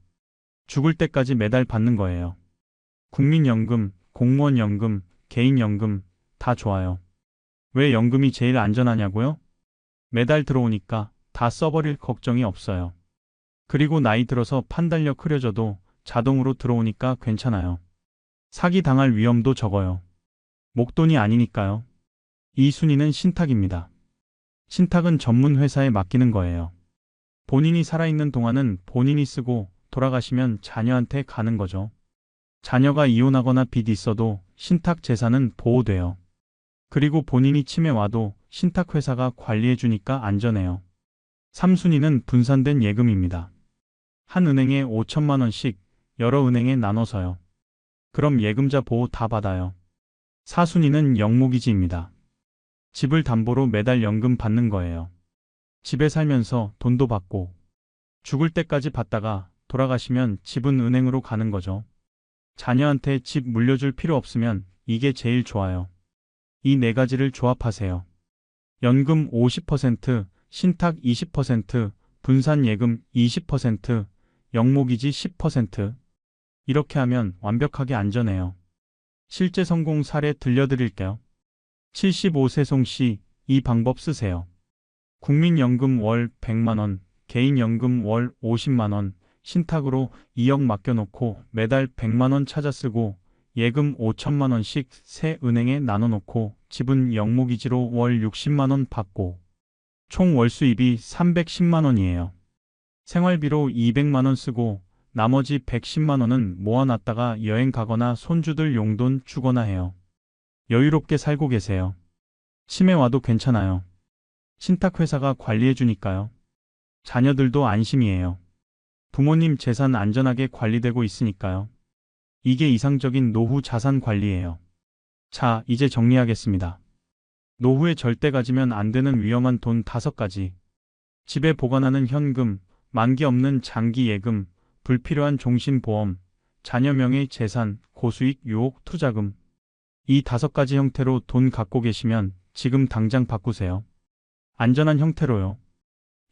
죽을 때까지 매달 받는 거예요. 국민연금, 공무원연금, 개인연금 다 좋아요. 왜 연금이 제일 안전하냐고요? 매달 들어오니까 다 써버릴 걱정이 없어요. 그리고 나이 들어서 판단력 흐려져도 자동으로 들어오니까 괜찮아요. 사기 당할 위험도 적어요. 목돈이 아니니까요. 2순위는 신탁입니다. 신탁은 전문 회사에 맡기는 거예요. 본인이 살아있는 동안은 본인이 쓰고 돌아가시면 자녀한테 가는 거죠. 자녀가 이혼하거나 빚이 있어도 신탁 재산은 보호돼요. 그리고 본인이 치매 와도 신탁회사가 관리해주니까 안전해요. 3순위는 분산된 예금입니다. 한 은행에 5천만 원씩 여러 은행에 나눠서요. 그럼 예금자 보호 다 받아요. 4순위는 영목이지입니다. 집을 담보로 매달 연금 받는 거예요. 집에 살면서 돈도 받고 죽을 때까지 받다가 돌아가시면 집은 은행으로 가는 거죠. 자녀한테 집 물려줄 필요 없으면 이게 제일 좋아요. 이 4가지를 조합하세요. 연금 50%, 신탁 20%, 분산예금 20%, 영목이지 10%. 이렇게 하면 완벽하게 안전해요. 실제 성공 사례 들려드릴게요. 75세 송씨, 이 방법 쓰세요. 국민연금 월 100만원, 개인연금 월 50만원, 신탁으로 2억 맡겨놓고 매달 100만원 찾아 쓰고 예금 5천만원씩 세 은행에 나눠놓고 집은 영목이지로 월 60만원 받고 총 월수입이 310만원이에요. 생활비로 200만원 쓰고 나머지 110만원은 모아놨다가 여행 가거나 손주들 용돈 주거나 해요. 여유롭게 살고 계세요. 치매 와도 괜찮아요. 신탁회사가 관리해 주니까요. 자녀들도 안심이에요. 부모님 재산 안전하게 관리되고 있으니까요. 이게 이상적인 노후 자산 관리예요. 자, 이제 정리하겠습니다. 노후에 절대 가지면 안 되는 위험한 돈 5가지. 집에 보관하는 현금, 만기 없는 장기 예금, 불필요한 종신보험, 자녀 명의 재산, 고수익 유혹 투자금. 이 5가지 형태로 돈 갖고 계시면 지금 당장 바꾸세요. 안전한 형태로요.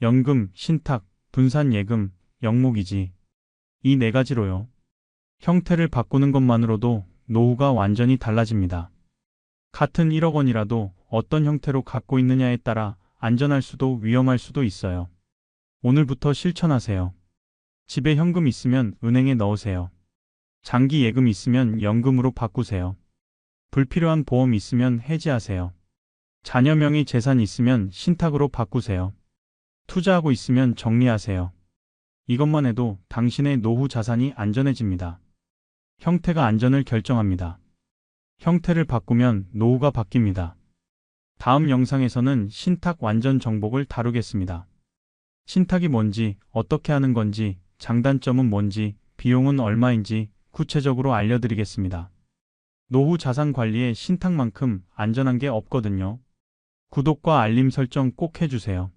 연금, 신탁, 분산 예금, 영목이지. 이 4가지로요. 형태를 바꾸는 것만으로도 노후가 완전히 달라집니다. 같은 1억 원이라도 어떤 형태로 갖고 있느냐에 따라 안전할 수도 위험할 수도 있어요. 오늘부터 실천하세요. 집에 현금 있으면 은행에 넣으세요. 장기 예금 있으면 연금으로 바꾸세요. 불필요한 보험 있으면 해지하세요. 자녀 명의 재산 있으면 신탁으로 바꾸세요. 투자하고 있으면 정리하세요. 이것만 해도 당신의 노후 자산이 안전해집니다. 형태가 안전을 결정합니다. 형태를 바꾸면 노후가 바뀝니다. 다음 영상에서는 신탁 완전 정복을 다루겠습니다. 신탁이 뭔지, 어떻게 하는 건지, 장단점은 뭔지, 비용은 얼마인지 구체적으로 알려드리겠습니다. 노후 자산 관리에 신탁만큼 안전한 게 없거든요. 구독과 알림 설정 꼭 해주세요.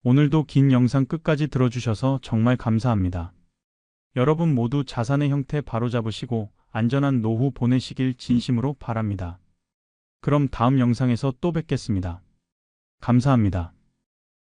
오늘도 긴 영상 끝까지 들어주셔서 정말 감사합니다. 여러분 모두 자산의 형태 바로잡으시고 안전한 노후 보내시길 진심으로 바랍니다. 그럼 다음 영상에서 또 뵙겠습니다. 감사합니다.